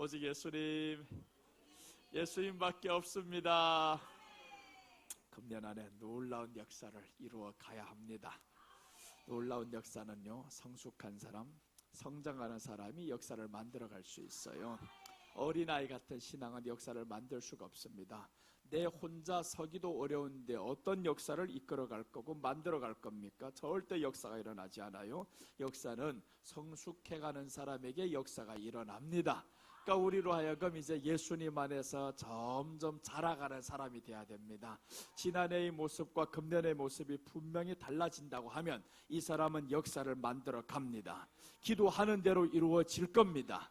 오직 예수님밖에 없습니다. 금년 안에 놀라운 역사를 이루어 가야 합니다. 놀라운 역사는요, 성숙한 사람, 성장하는 사람이 역사를 만들어갈 수 있어요. 어린아이 같은 신앙은 역사를 만들 수가 없습니다. 내 혼자 서기도 어려운데 어떤 역사를 이끌어갈 거고 만들어갈 겁니까? 절대 역사가 일어나지 않아요. 역사는 성숙해가는 사람에게 역사가 일어납니다. 그러니까 우리로 하여금 이제 예수님 안에서 점점 자라가는 사람이 돼야 됩니다. 지난해의 모습과 금년의 모습이 분명히 달라진다고 하면 이 사람은 역사를 만들어 갑니다. 기도하는 대로 이루어질 겁니다.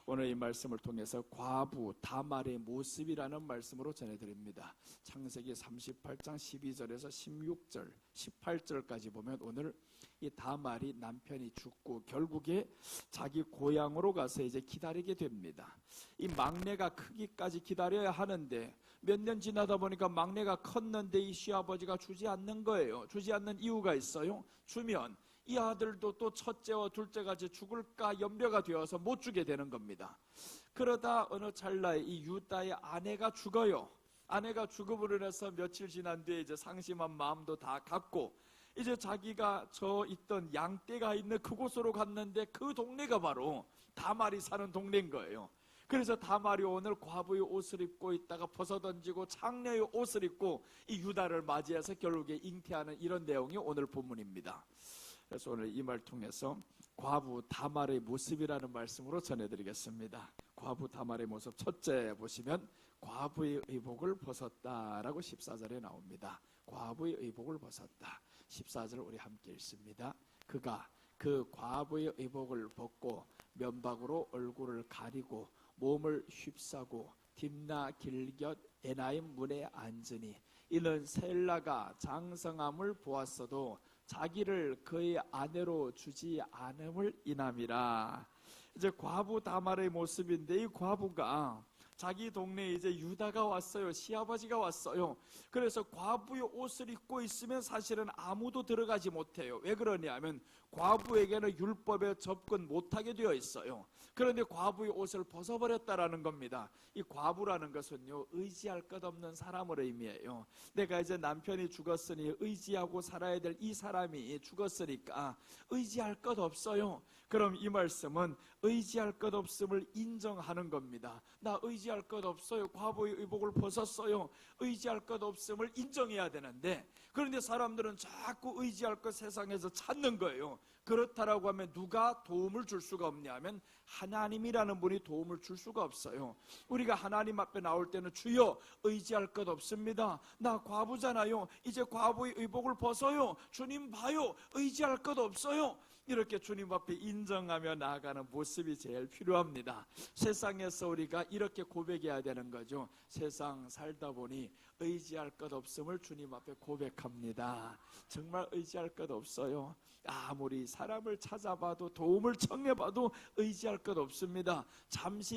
오늘 이 말씀을 통해서 과부 다말의 모습이라는 말씀으로 전해드립니다. 창세기 38장 12절에서 16절 18절까지 보면 오늘 이 다말이 남편이 죽고 결국에 자기 고향으로 가서 이제 기다리게 됩니다. 이 막내가 크기까지 기다려야 하는데 몇 년 지나다 보니까 막내가 컸는데 이 시아버지가 주지 않는 거예요. 주지 않는 이유가 있어요. 주면 이 아들도 또 첫째와 둘째까지 죽을까 염려가 되어서 못 주게 되는 겁니다. 그러다 어느 찰나에 이 유다의 아내가 죽어요. 아내가 죽음으로 인해서 며칠 지난 뒤에 이제 상심한 마음도 다 갖고 이제 자기가 저 있던 양떼가 있는 그곳으로 갔는데 그 동네가 바로 다말이 사는 동네인 거예요. 그래서 다말이 오늘 과부의 옷을 입고 있다가 벗어던지고 창녀의 옷을 입고 이 유다를 맞이해서 결국에 잉태하는 이런 내용이 오늘 본문입니다. 그래서 오늘 이 말 통해서 과부 다말의 모습이라는 말씀으로 전해드리겠습니다. 과부 다말의 모습 첫째 보시면 과부의 의복을 벗었다라고 14절에 나옵니다. 과부의 의복을 벗었다. 14절 우리 함께 읽습니다. 그가 그 과부의 의복을 벗고 면박으로 얼굴을 가리고 몸을 휩싸고 딥나 길곁 에나임 문에 앉으니 이는 셀라가 장성함을 보았어도 자기를 그의 아내로 주지 않음을 인함이라. 이제 과부 다말의 모습인데 이 과부가 자기 동네에 이제 유다가 왔어요. 시아버지가 왔어요. 그래서 과부의 옷을 입고 있으면 사실은 아무도 들어가지 못해요. 왜 그러냐면 과부에게는 율법에 접근 못하게 되어 있어요. 그런데 과부의 옷을 벗어버렸다라는 겁니다. 이 과부라는 것은요, 의지할 것 없는 사람을 의미해요. 내가 이제 남편이 죽었으니 의지하고 살아야 될 이 사람이 죽었으니까 의지할 것 없어요. 그럼 이 말씀은 의지할 것 없음을 인정하는 겁니다. 나 의지할 것 없어요. 과부의 의복을 벗었어요. 의지할 것 없음을 인정해야 되는데, 그런데 사람들은 자꾸 의지할 것 세상에서 찾는 거예요. 그렇다라고 하면 누가 도움을 줄 수가 없냐면 하나님이라는 분이 도움을 줄 수가 없어요. 우리가 하나님 앞에 나올 때는 주여 의지할 것 없습니다. 나 과부잖아요. 이제 과부의 의복을 벗어요. 주님 봐요. 의지할 것 없어요. 이렇게 주님 앞에 인정하며 나아가는 모습이 제일 필요합니다. 세상에서 우리가 이렇게 고백해야 되는 거죠. 세상 살다 보니 의지할 것 없음을 주님 앞에 고백합니다. 정말 의지할 것 없어요. 아무리 사람을 찾아봐도 도움을 청해봐도 의지할 것 없습니다.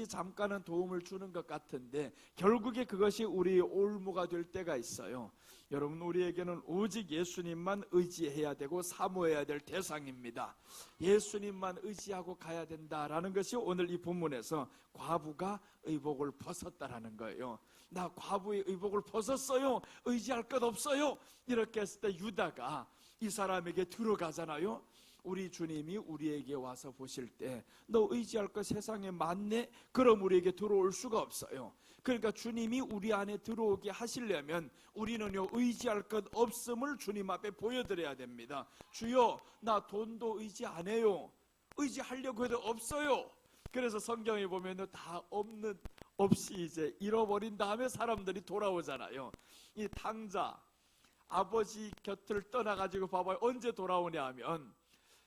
잠깐은 도움을 주는 것 같은데 결국에 그것이 우리의 올무가 될 때가 있어요. 여러분, 우리에게는 오직 예수님만 의지해야 되고 사모해야 될 대상입니다. 예수님만 의지하고 가야 된다라는 것이 오늘 이 본문에서 과부가 의복을 벗었다라는 거예요. 나 과부의 의복을 벗었어요. 의지할 것 없어요. 이렇게 했을 때 유다가 이 사람에게 들어가잖아요. 우리 주님이 우리에게 와서 보실 때 너 의지할 것 세상에 많네? 그럼 우리에게 들어올 수가 없어요. 그러니까 주님이 우리 안에 들어오게 하시려면 우리는요, 의지할 것 없음을 주님 앞에 보여드려야 됩니다. 주여, 나 돈도 의지 안 해요. 의지하려고 해도 없어요. 그래서 성경에 보면은 다 없이 이제 잃어버린 다음에 사람들이 돌아오잖아요. 이 탕자 아버지 곁을 떠나가지고 봐봐요. 언제 돌아오냐 하면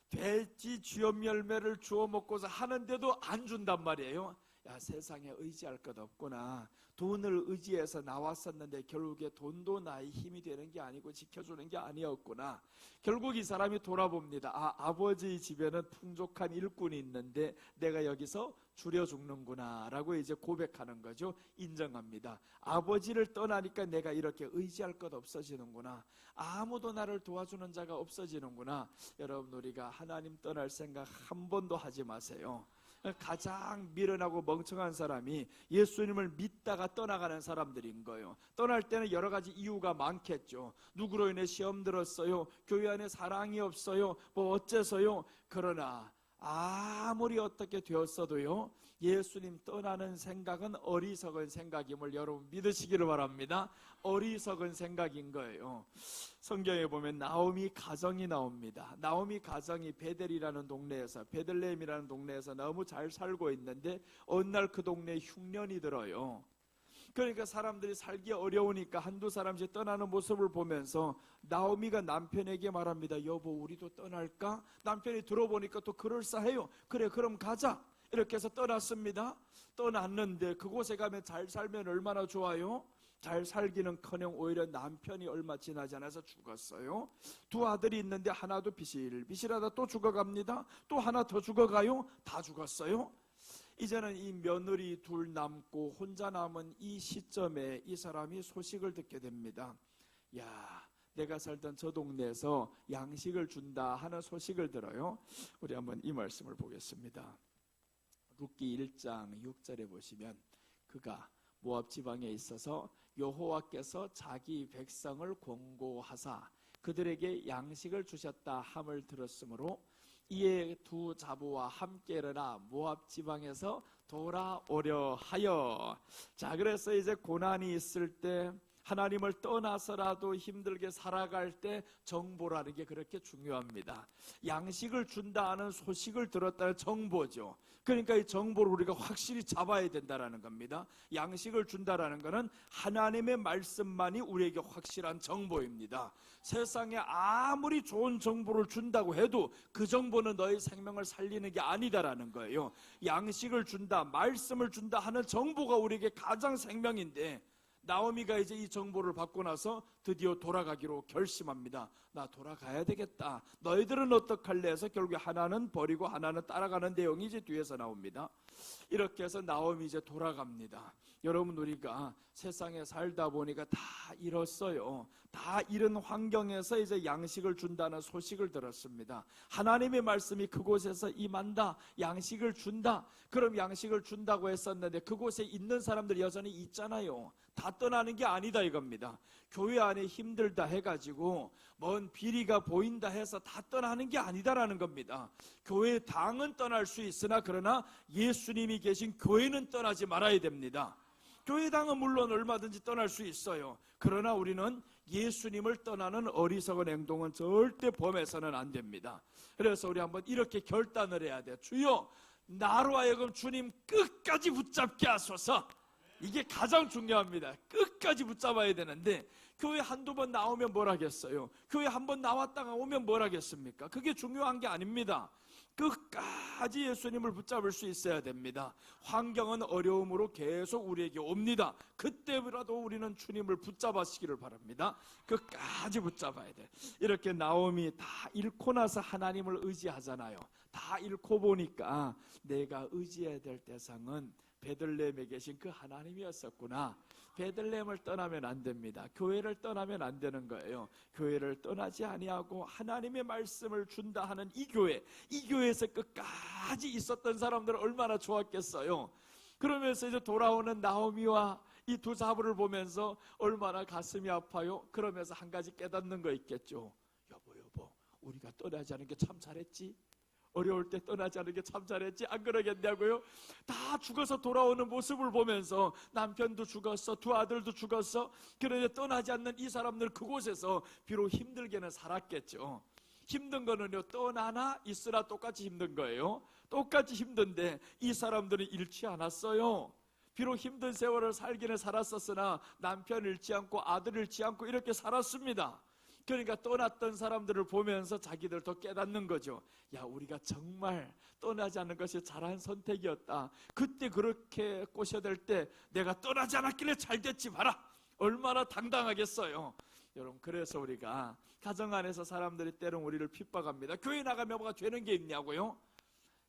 돼지 쥐염 열매를 주워 먹고서 하는데도 안 준단 말이에요. 야, 세상에 의지할 것 없구나. 돈을 의지해서 나왔었는데 결국에 돈도 나의 힘이 되는 게 아니고 지켜주는 게 아니었구나. 결국 이 사람이 돌아봅니다. 아버지 집에는 풍족한 일꾼이 있는데 내가 여기서 줄여 죽는구나 라고 이제 고백하는 거죠. 인정합니다. 아버지를 떠나니까 내가 이렇게 의지할 것 없어지는구나. 아무도 나를 도와주는 자가 없어지는구나. 여러분, 우리가 하나님 떠날 생각 한 번도 하지 마세요. 가장 미련하고 멍청한 사람이 예수님을 믿다가 떠나가는 사람들인 거예요. 떠날 때는 여러 가지 이유가 많겠죠. 누구로 인해 시험 들었어요, 교회 안에 사랑이 없어요, 뭐 어째서요. 그러나 아무리 어떻게 되었어도요, 예수님 떠나는 생각은 어리석은 생각임을 여러분 믿으시기를 바랍니다. 어리석은 생각인 거예요. 성경에 보면 나오미 가정이 나옵니다. 나오미 가정이 베델이라는 동네에서, 베들레헴이라는 동네에서 너무 잘 살고 있는데 어느 날 그 동네에 흉년이 들어요. 그러니까 사람들이 살기 어려우니까 한두 사람씩 떠나는 모습을 보면서 나오미가 남편에게 말합니다. 여보, 우리도 떠날까? 남편이 들어보니까 또 그럴싸해요. 그래, 그럼 가자. 이렇게 해서 떠났습니다. 떠났는데 그곳에 가면 잘 살면 얼마나 좋아요? 잘 살기는커녕 오히려 남편이 얼마 지나지 않아서 죽었어요. 두 아들이 있는데 하나도 비실비실하다 또 죽어갑니다. 또 하나 더 죽어가요. 다 죽었어요. 이제는 이 며느리 둘 남고 혼자 남은 이 시점에 이 사람이 소식을 듣게 됩니다. 야, 내가 살던 저 동네에서 양식을 준다 하는 소식을 들어요. 우리 한번 이 말씀을 보겠습니다. 룻기 1장 6절에 보시면 그가 모압 지방에 있어서 여호와께서 자기 백성을 권고하사 그들에게 양식을 주셨다 함을 들었으므로 이에 두 자부와 함께 일어나 모압 지방에서 돌아오려 하여. 자, 그래서 이제 고난이 있을 때, 하나님을 떠나서라도 힘들게 살아갈 때 정보라는 게 그렇게 중요합니다. 양식을 준다 하는 소식을 들었다는 정보죠. 그러니까 이 정보를 우리가 확실히 잡아야 된다는 겁니다. 양식을 준다라는 것은 하나님의 말씀만이 우리에게 확실한 정보입니다. 세상에 아무리 좋은 정보를 준다고 해도 그 정보는 너의 생명을 살리는 게 아니다라는 거예요. 양식을 준다, 말씀을 준다 하는 정보가 우리에게 가장 생명인데, 나오미가 이제 이 정보를 받고 나서 드디어 돌아가기로 결심합니다. 나 돌아가야 되겠다. 너희들은 어떡할래 해서 결국에 하나는 버리고 하나는 따라가는 내용이 이제 뒤에서 나옵니다. 이렇게 해서 나오미 이제 돌아갑니다. 여러분, 우리가 세상에 살다 보니까 다 잃었어요. 다 잃은 환경에서 이제 양식을 준다는 소식을 들었습니다. 하나님의 말씀이 그곳에서 임한다, 양식을 준다. 그럼 양식을 준다고 했었는데 그곳에 있는 사람들이 여전히 있잖아요. 다 떠나는 게 아니다 이겁니다. 교회 안에 힘들다 해가지고 먼 비리가 보인다 해서 다 떠나는 게 아니다라는 겁니다. 교회 당은 떠날 수 있으나 그러나 예수님이 계신 교회는 떠나지 말아야 됩니다. 교회당은 물론 얼마든지 떠날 수 있어요. 그러나 우리는 예수님을 떠나는 어리석은 행동은 절대 범해서는 안 됩니다. 그래서 우리 한번 이렇게 결단을 해야 돼요. 주여, 나로 하여금 주님 끝까지 붙잡게 하소서. 이게 가장 중요합니다. 끝까지 붙잡아야 되는데 교회 한두 번 나오면 뭘 하겠어요? 교회 한 번 나왔다가 오면 뭘 하겠습니까? 그게 중요한 게 아닙니다. 끝까지 예수님을 붙잡을 수 있어야 됩니다. 환경은 어려움으로 계속 우리에게 옵니다. 그때라도 우리는 주님을 붙잡으시기를 바랍니다. 끝까지 붙잡아야 돼. 이렇게 나오미 다 잃고 나서 하나님을 의지하잖아요. 다 잃고 보니까 내가 의지해야 될 대상은 베들레헴에 계신 그 하나님이었었구나. 베들레헴을 떠나면 안 됩니다. 교회를 떠나면 안 되는 거예요. 교회를 떠나지 아니하고 하나님의 말씀을 준다 하는 이 교회에서 끝까지 있었던 사람들은 얼마나 좋았겠어요. 그러면서 이제 돌아오는 나오미와 이 두 자부를 보면서 얼마나 가슴이 아파요. 그러면서 한 가지 깨닫는 거 있겠죠. 여보, 우리가 떠나지 않은 게 참 잘했지. 어려울 때 떠나지 않은 게 참 잘했지. 안 그러겠냐고요? 다 죽어서 돌아오는 모습을 보면서 남편도 죽었어, 두 아들도 죽었어. 그런데 떠나지 않는 이 사람들 그곳에서 비록 힘들게는 살았겠죠. 힘든 거는요, 떠나나 있으나 똑같이 힘든 거예요. 똑같이 힘든데 이 사람들은 잃지 않았어요. 비록 힘든 세월을 살기는 살았었으나 남편을 잃지 않고 아들을 잃지 않고 이렇게 살았습니다. 그러니까 떠났던 사람들을 보면서 자기들도 깨닫는 거죠. 야, 우리가 정말 떠나지 않는 것이 잘한 선택이었다. 그때 그렇게 꼬셔댈 때 내가 떠나지 않았길래 잘 됐지 봐라. 얼마나 당당하겠어요. 여러분, 그래서 우리가 가정 안에서 사람들이 때론 우리를 핍박합니다. 교회 나가면 뭐가 되는 게 있냐고요?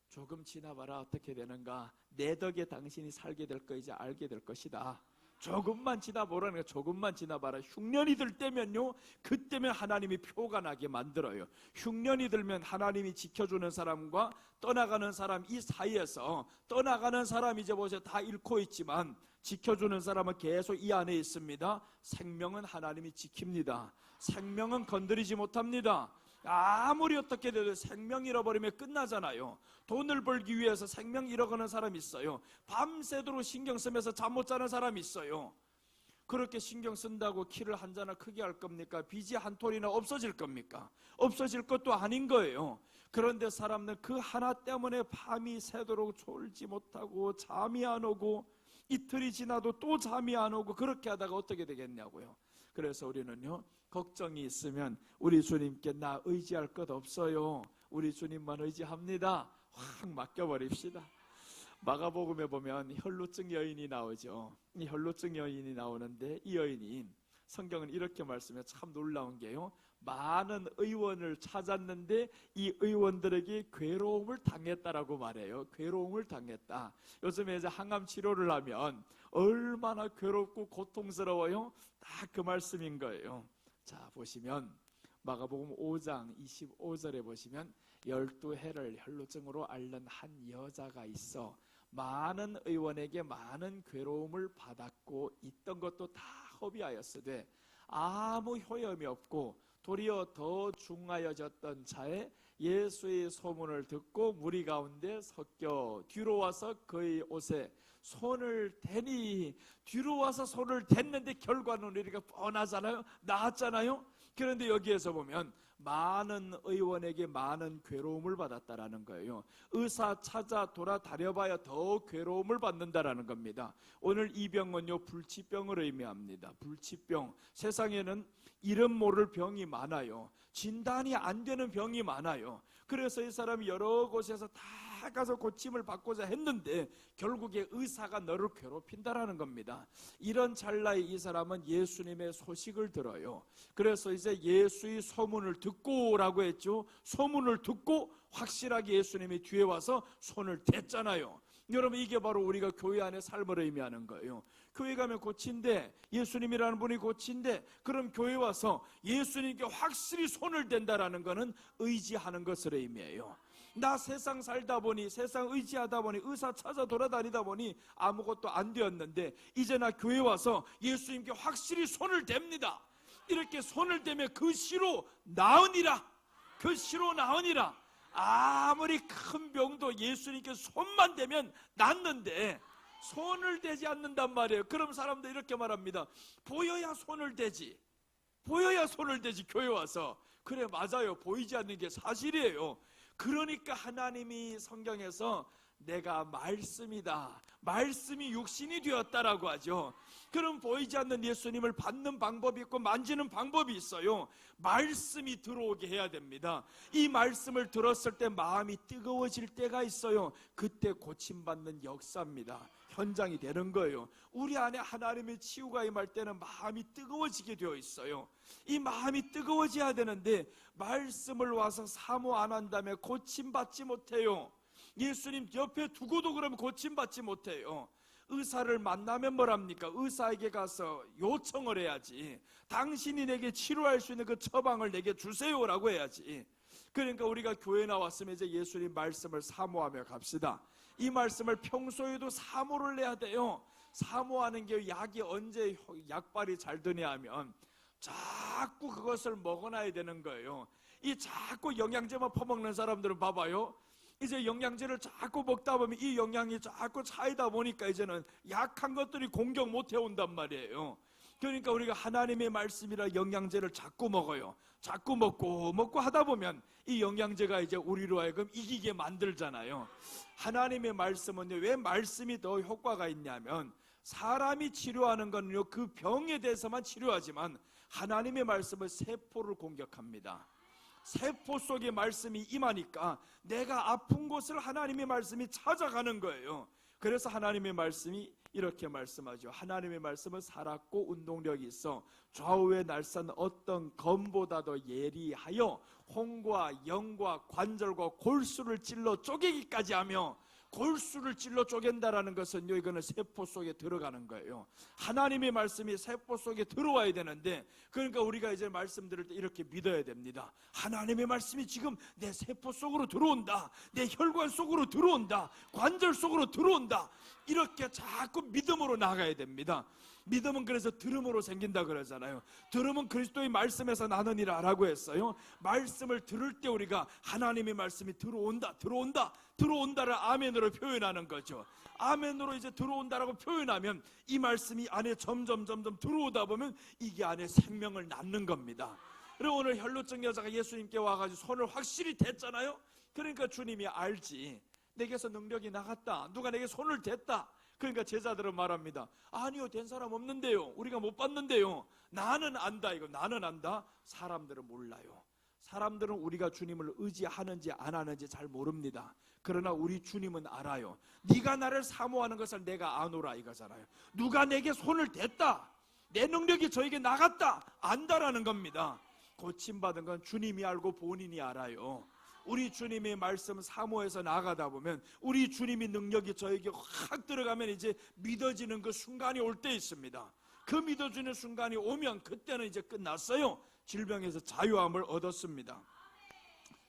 조금 지나봐라 어떻게 되는가. 내 덕에 당신이 살게 될 거 이제 알게 될 것이다. 조금만 지나보라는 거예요. 조금만 지나봐라. 흉년이 들 때면요, 그때면 하나님이 표가 나게 만들어요. 흉년이 들면 하나님이 지켜주는 사람과 떠나가는 사람, 이 사이에서 떠나가는 사람 이제 보세요, 다 잃고 있지만 지켜주는 사람은 계속 이 안에 있습니다. 생명은 하나님이 지킵니다. 생명은 건드리지 못합니다. 아무리 어떻게 돼도 생명 잃어버리면 끝나잖아요. 돈을 벌기 위해서 생명 잃어가는 사람이 있어요. 밤새도록 신경 쓰면서 잠 못 자는 사람이 있어요. 그렇게 신경 쓴다고 키를 한 자나 크게 할 겁니까? 빚이 한 톨이나 없어질 겁니까? 없어질 것도 아닌 거예요. 그런데 사람들 그 하나 때문에 밤이 새도록 졸지 못하고 잠이 안 오고 이틀이 지나도 또 잠이 안 오고 그렇게 하다가 어떻게 되겠냐고요. 그래서 우리는요, 걱정이 있으면 우리 주님께 나 의지할 것 없어요. 우리 주님만 의지합니다. 확 맡겨버립시다. 마가복음에 보면 혈루증 여인이 나오죠. 이 혈루증 여인이 나오는데 이 여인이 성경은 이렇게 말씀해 참 놀라운 게요, 많은 의원을 찾았는데 이 의원들에게 괴로움을 당했다라고 말해요. 괴로움을 당했다. 요즘에 이제 항암 치료를 하면 얼마나 괴롭고 고통스러워요. 딱 그 말씀인 거예요. 자, 보시면 마가복음 5장 25절에 보시면 12해를 혈루증으로 앓는 한 여자가 있어 많은 의원에게 많은 괴로움을 받았고 있던 것도 다 허비하였으되 아무 효험이 없고 도리어 더 중하여졌던 자에 예수의 소문을 듣고 무리 가운데 섞여 뒤로 와서 그의 옷에 손을 대니, 뒤로 와서 손을 댔는데 결과는 우리가 뻔하잖아요. 나았잖아요. 그런데 여기에서 보면 많은 의원에게 많은 괴로움을 받았다라는 거예요. 의사 찾아 돌아다녀봐야 더 괴로움을 받는다라는 겁니다. 오늘 이 병은요, 불치병을 의미합니다. 불치병. 세상에는 이름 모를 병이 많아요. 진단이 안 되는 병이 많아요. 그래서 이 사람이 여러 곳에서 다 가서 고침을 받고자 했는데 결국에 의사가 너를 괴롭힌다라는 겁니다. 이런 찰나에 이 사람은 예수님의 소식을 들어요. 그래서 이제 예수의 소문을 듣고라고 했죠. 소문을 듣고 확실하게 예수님이 뒤에 와서 손을 댔잖아요. 여러분, 이게 바로 우리가 교회 안의 삶을 의미하는 거예요. 교회 가면 고친데, 예수님이라는 분이 고친데, 그럼 교회 와서 예수님께 확실히 손을 댄다라는 것은 의지하는 것을 의미해요. 나 세상 살다 보니, 세상 의지하다 보니, 의사 찾아 돌아다니다 보니 아무것도 안 되었는데 이제 나 교회 와서 예수님께 확실히 손을 댑니다. 이렇게 손을 대면 그 시로 나으니라. 그 시로 나으니라. 아무리 큰 병도 예수님께 손만 대면 낫는데 손을 대지 않는단 말이에요. 그럼 사람들 이렇게 말합니다. 보여야 손을 대지. 보여야 손을 대지 교회 와서. 그래, 맞아요. 보이지 않는 게 사실이에요. 그러니까 하나님이 성경에서 내가 말씀이다, 말씀이 육신이 되었다라고 하죠. 그럼 보이지 않는 예수님을 받는 방법이 있고 만지는 방법이 있어요. 말씀이 들어오게 해야 됩니다. 이 말씀을 들었을 때 마음이 뜨거워질 때가 있어요. 그때 고침받는 역사입니다. 현장이 되는 거예요. 우리 안에 하나님의 치유가 임할 때는 마음이 뜨거워지게 되어 있어요. 이 마음이 뜨거워져야 되는데 말씀을 와서 사모 안 한다면 고침받지 못해요. 예수님 옆에 두고도 그러면 고침받지 못해요. 의사를 만나면 뭐랍니까? 의사에게 가서 요청을 해야지. 당신이 내게 치료할 수 있는 그 처방을 내게 주세요라고 해야지. 그러니까 우리가 교회 나왔으면 이제 예수님 말씀을 사모하며 갑시다. 이 말씀을 평소에도 사모를 해야 돼요. 사모하는 게 약이 언제 약발이 잘 드냐 하면 자꾸 그것을 먹어놔야 되는 거예요. 이 자꾸 영양제만 퍼먹는 사람들은 봐봐요. 이제 영양제를 자꾸 먹다 보면 이 영양이 자꾸 차이다 보니까 이제는 약한 것들이 공격 못 해온단 말이에요. 그러니까 우리가 하나님의 말씀이라 영양제를 자꾸 먹어요. 자꾸 먹고 하다 보면 이 영양제가 이제 우리로 하여금 이기게 만들잖아요. 하나님의 말씀은 왜 말씀이 더 효과가 있냐면 사람이 치료하는 건요, 그 병에 대해서만 치료하지만 하나님의 말씀은 세포를 공격합니다. 세포 속에 말씀이 임하니까 내가 아픈 곳을 하나님의 말씀이 찾아가는 거예요. 그래서 하나님의 말씀이 이렇게 말씀하죠. 하나님의 말씀은 살았고 운동력이 있어 좌우에 날선 어떤 검보다도 예리하여 혼과 영과 관절과 골수를 찔러 쪼개기까지 하며 골수를 찔러 쪼갠다라는 것은요, 이거는 세포 속에 들어가는 거예요. 하나님의 말씀이 세포 속에 들어와야 되는데, 그러니까 우리가 이제 말씀 들을 때 이렇게 믿어야 됩니다. 하나님의 말씀이 지금 내 세포 속으로 들어온다, 내 혈관 속으로 들어온다, 관절 속으로 들어온다, 이렇게 자꾸 믿음으로 나가야 됩니다. 믿음은 그래서 들음으로 생긴다 그러잖아요. 들음은 그리스도의 말씀에서 나느니라 라고 했어요. 말씀을 들을 때 우리가 하나님의 말씀이 들어온다를 아멘으로 표현하는 거죠. 아멘으로 이제 들어온다라고 표현하면 이 말씀이 안에 점점 들어오다 보면 이게 안에 생명을 낳는 겁니다. 그리고 오늘 혈루증 여자가 예수님께 와가지고 손을 확실히 댔잖아요. 그러니까 주님이 알지, 내게서 능력이 나갔다, 누가 내게 손을 댔다. 그러니까 제자들은 말합니다. 아니요, 된 사람 없는데요, 우리가 못 봤는데요. 나는 안다. 이거 나는 안다. 사람들은 몰라요. 사람들은 우리가 주님을 의지하는지 안 하는지 잘 모릅니다. 그러나 우리 주님은 알아요. 네가 나를 사모하는 것을 내가 아노라 이거잖아요. 누가 내게 손을 댔다, 내 능력이 저에게 나갔다, 안다라는 겁니다. 고침받은 건 주님이 알고 본인이 알아요. 우리 주님의 말씀 사모해서 나가다 보면 우리 주님의 능력이 저에게 확 들어가면 이제 믿어지는 그 순간이 올 때 있습니다. 그 믿어지는 순간이 오면 그때는 이제 끝났어요. 질병에서 자유함을 얻었습니다.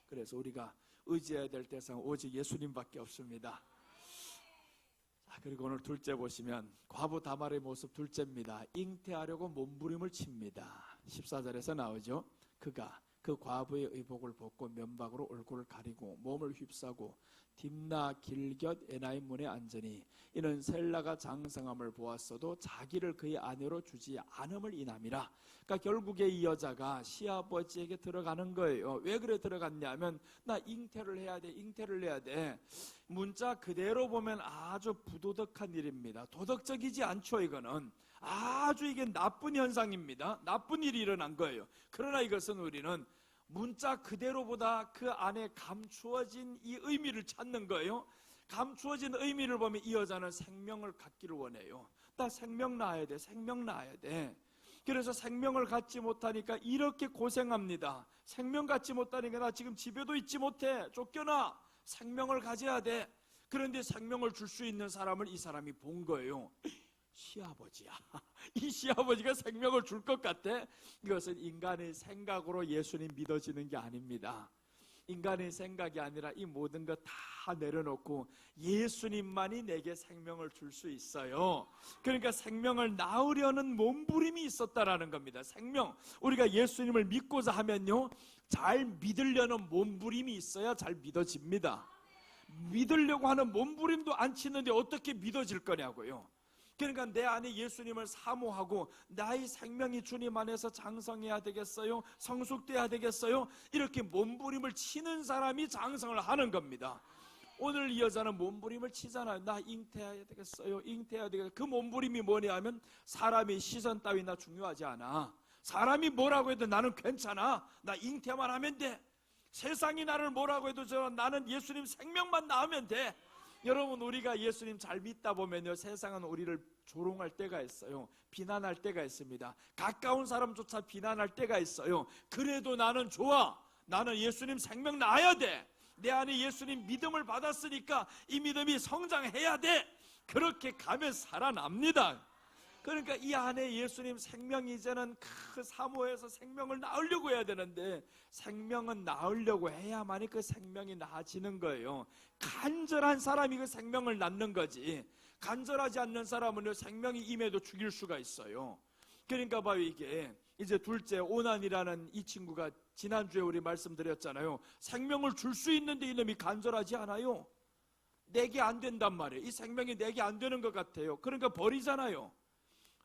그래서 우리가 의지해야 될 대상은 오직 예수님밖에 없습니다. 자, 그리고 오늘 둘째 보시면 과부 다말의 모습 둘째입니다. 잉태하려고 몸부림을 칩니다. 14절에서 나오죠. 그가 그 과부의 의복을 벗고 면박으로 얼굴을 가리고 몸을 휩싸고 딥나 길곁 에나임 문에 앉으니 이는 셀라가 장성함을 보았어도 자기를 그의 아내로 주지 않음을 인함이라. 그러니까 결국에 이 여자가 시아버지에게 들어가는 거예요. 왜 그래 들어갔냐면 나 잉태를 해야 돼. 문자 그대로 보면 아주 부도덕한 일입니다. 도덕적이지 않죠. 이거는 아주 이게 나쁜 현상입니다. 나쁜 일이 일어난 거예요. 그러나 이것은 우리는 문자 그대로보다 그 안에 감추어진 이 의미를 찾는 거예요. 감추어진 의미를 보면 이 여자는 생명을 갖기를 원해요. 나 생명 낳아야 돼. 그래서 생명을 갖지 못하니까 이렇게 고생합니다. 생명 갖지 못하니까 나 지금 집에도 있지 못해, 쫓겨나. 생명을 가져야 돼. 그런데 생명을 줄 수 있는 사람을 이 사람이 본 거예요. 시아버지야. 이 시아버지가 생명을 줄 것 같아? 이것은 인간의 생각으로 예수님 믿어지는 게 아닙니다. 인간의 생각이 아니라 이 모든 것 다 내려놓고 예수님만이 내게 생명을 줄 수 있어요. 그러니까 생명을 낳으려는 몸부림이 있었다라는 겁니다. 생명, 우리가 예수님을 믿고자 하면요, 잘 믿으려는 몸부림이 있어야 잘 믿어집니다. 믿으려고 하는 몸부림도 안 치는데 어떻게 믿어질 거냐고요. 그러니까 내 안에 예수님을 사모하고 나의 생명이 주님 안에서 장성해야 되겠어요? 성숙돼야 되겠어요? 이렇게 몸부림을 치는 사람이 장성을 하는 겁니다. 오늘 이 여자는 몸부림을 치잖아요. 나 잉태해야 되겠어요? 그 몸부림이 뭐냐 하면 사람의 시선 따위 나 중요하지 않아. 사람이 뭐라고 해도 나는 괜찮아. 나 잉태만 하면 돼. 세상이 나를 뭐라고 해도 나는 예수님 생명만 낳으면 돼. 여러분, 우리가 예수님 잘 믿다 보면요, 세상은 우리를 조롱할 때가 있어요. 비난할 때가 있습니다. 가까운 사람조차 비난할 때가 있어요. 그래도 나는 좋아. 나는 예수님 생명 낳아야 돼. 내 안에 예수님 믿음을 받았으니까 이 믿음이 성장해야 돼. 그렇게 가면 살아납니다. 그러니까 이 안에 예수님 생명이 이제는 그 사모해서 생명을 낳으려고 해야 되는데, 생명은 낳으려고 해야만이 그 생명이 나아지는 거예요. 간절한 사람이 그 생명을 낳는 거지, 간절하지 않는 사람은 생명이 임해도 죽일 수가 있어요. 그러니까 봐요, 이게 이제 둘째 오난이라는 이 친구가 지난주에 우리 말씀드렸잖아요. 생명을 줄 수 있는데 이놈이 간절하지 않아요. 내게 안 된단 말이에요. 이 생명이 내게 안 되는 것 같아요. 그러니까 버리잖아요.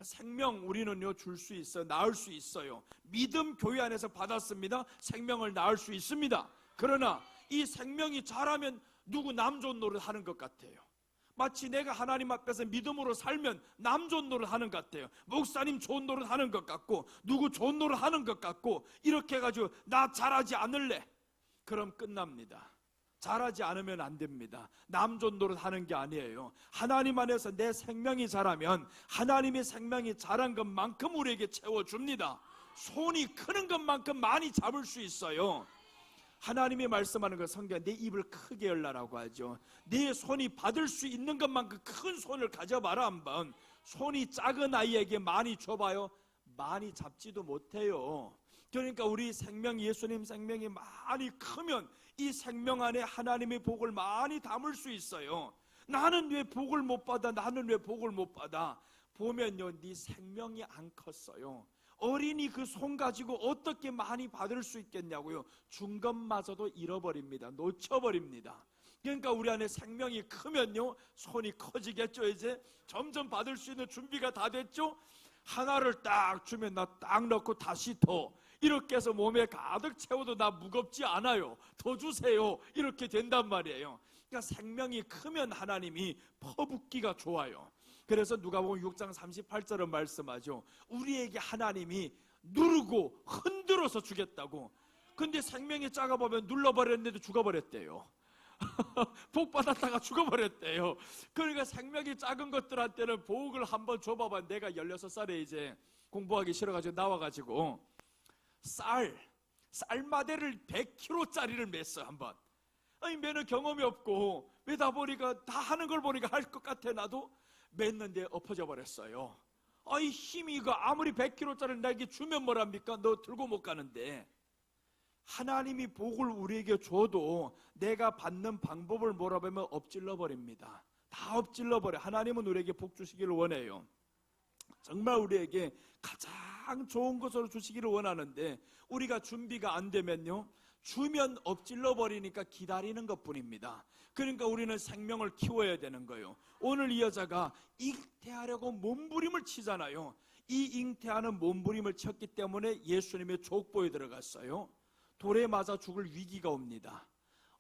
생명 우리는요 줄 수 있어요. 낳을 수 있어요. 믿음 교회 안에서 받았습니다. 생명을 낳을 수 있습니다. 그러나 이 생명이 자라면 누구 남 좋은 노릇 하는 것 같아요. 마치 내가 하나님 앞에서 믿음으로 살면 남 좋은 노릇 하는 것 같아요. 목사님 좋은 노릇 하는 것 같고, 누구 좋은 노릇 하는 것 같고, 이렇게 해가지고 나 잘하지 않을래, 그럼 끝납니다. 잘하지 않으면 안 됩니다. 남 좋은 노릇 하는 게 아니에요. 하나님 안에서 내 생명이 자라면 하나님의 생명이 자란 것만큼 우리에게 채워줍니다. 손이 크는 것만큼 많이 잡을 수 있어요. 하나님이 말씀하는 것 성경 내 입을 크게 열라라고 하죠. 네 손이 받을 수 있는 것만큼 큰 손을 가져봐라. 한번 손이 작은 아이에게 많이 줘봐요. 많이 잡지도 못해요. 그러니까 우리 생명, 예수님 생명이 많이 크면 이 생명 안에 하나님의 복을 많이 담을 수 있어요. 나는 왜 복을 못 받아? 나는 왜 복을 못 받아? 보면요, 네 생명이 안 컸어요. 어린이 그 손 가지고 어떻게 많이 받을 수 있겠냐고요. 준 것마저도 잃어버립니다. 놓쳐버립니다. 그러니까 우리 안에 생명이 크면요, 손이 커지겠죠. 이제 점점 받을 수 있는 준비가 다 됐죠. 하나를 딱 주면 나 딱 넣고 다시 더 이렇게 해서 몸에 가득 채워도 나 무겁지 않아요. 더 주세요. 이렇게 된단 말이에요. 그러니까 생명이 크면 하나님이 퍼붓기가 좋아요. 그래서 누가복음 6장 38절은 말씀하죠. 우리에게 하나님이 누르고 흔들어서 주겠다고. 근데 생명이 작아 보면 눌러버렸는데도 죽어버렸대요. 복 받았다가 죽어버렸대요. 그러니까 생명이 작은 것들한테는 복을 한번 줘봐봐. 내가 16살에 이제 공부하기 싫어가지고 나와가지고 쌀마대를 100kg짜리를 맸어 한번. 아니 매는 경험이 없고 매다 보니까 다 하는 걸 보니까 할 것 같아. 나도 맸는데 엎어져 버렸어요. 아이 힘이 이거 아무리 100kg짜리 나에게 주면 뭐랍니까? 너 들고 못 가는데. 하나님이 복을 우리에게 줘도 내가 받는 방법을 뭐라고 하면 엎질러 버립니다. 다 엎질러 버려. 하나님은 우리에게 복 주시기를 원해요. 정말 우리에게 가장 좋은 것으로 주시기를 원하는데 우리가 준비가 안 되면요, 주면 엎질러 버리니까 기다리는 것뿐입니다. 그러니까 우리는 생명을 키워야 되는 거예요. 오늘 이 여자가 잉태하려고 몸부림을 치잖아요. 이 잉태하는 몸부림을 쳤기 때문에 예수님의 족보에 들어갔어요. 돌에 맞아 죽을 위기가 옵니다.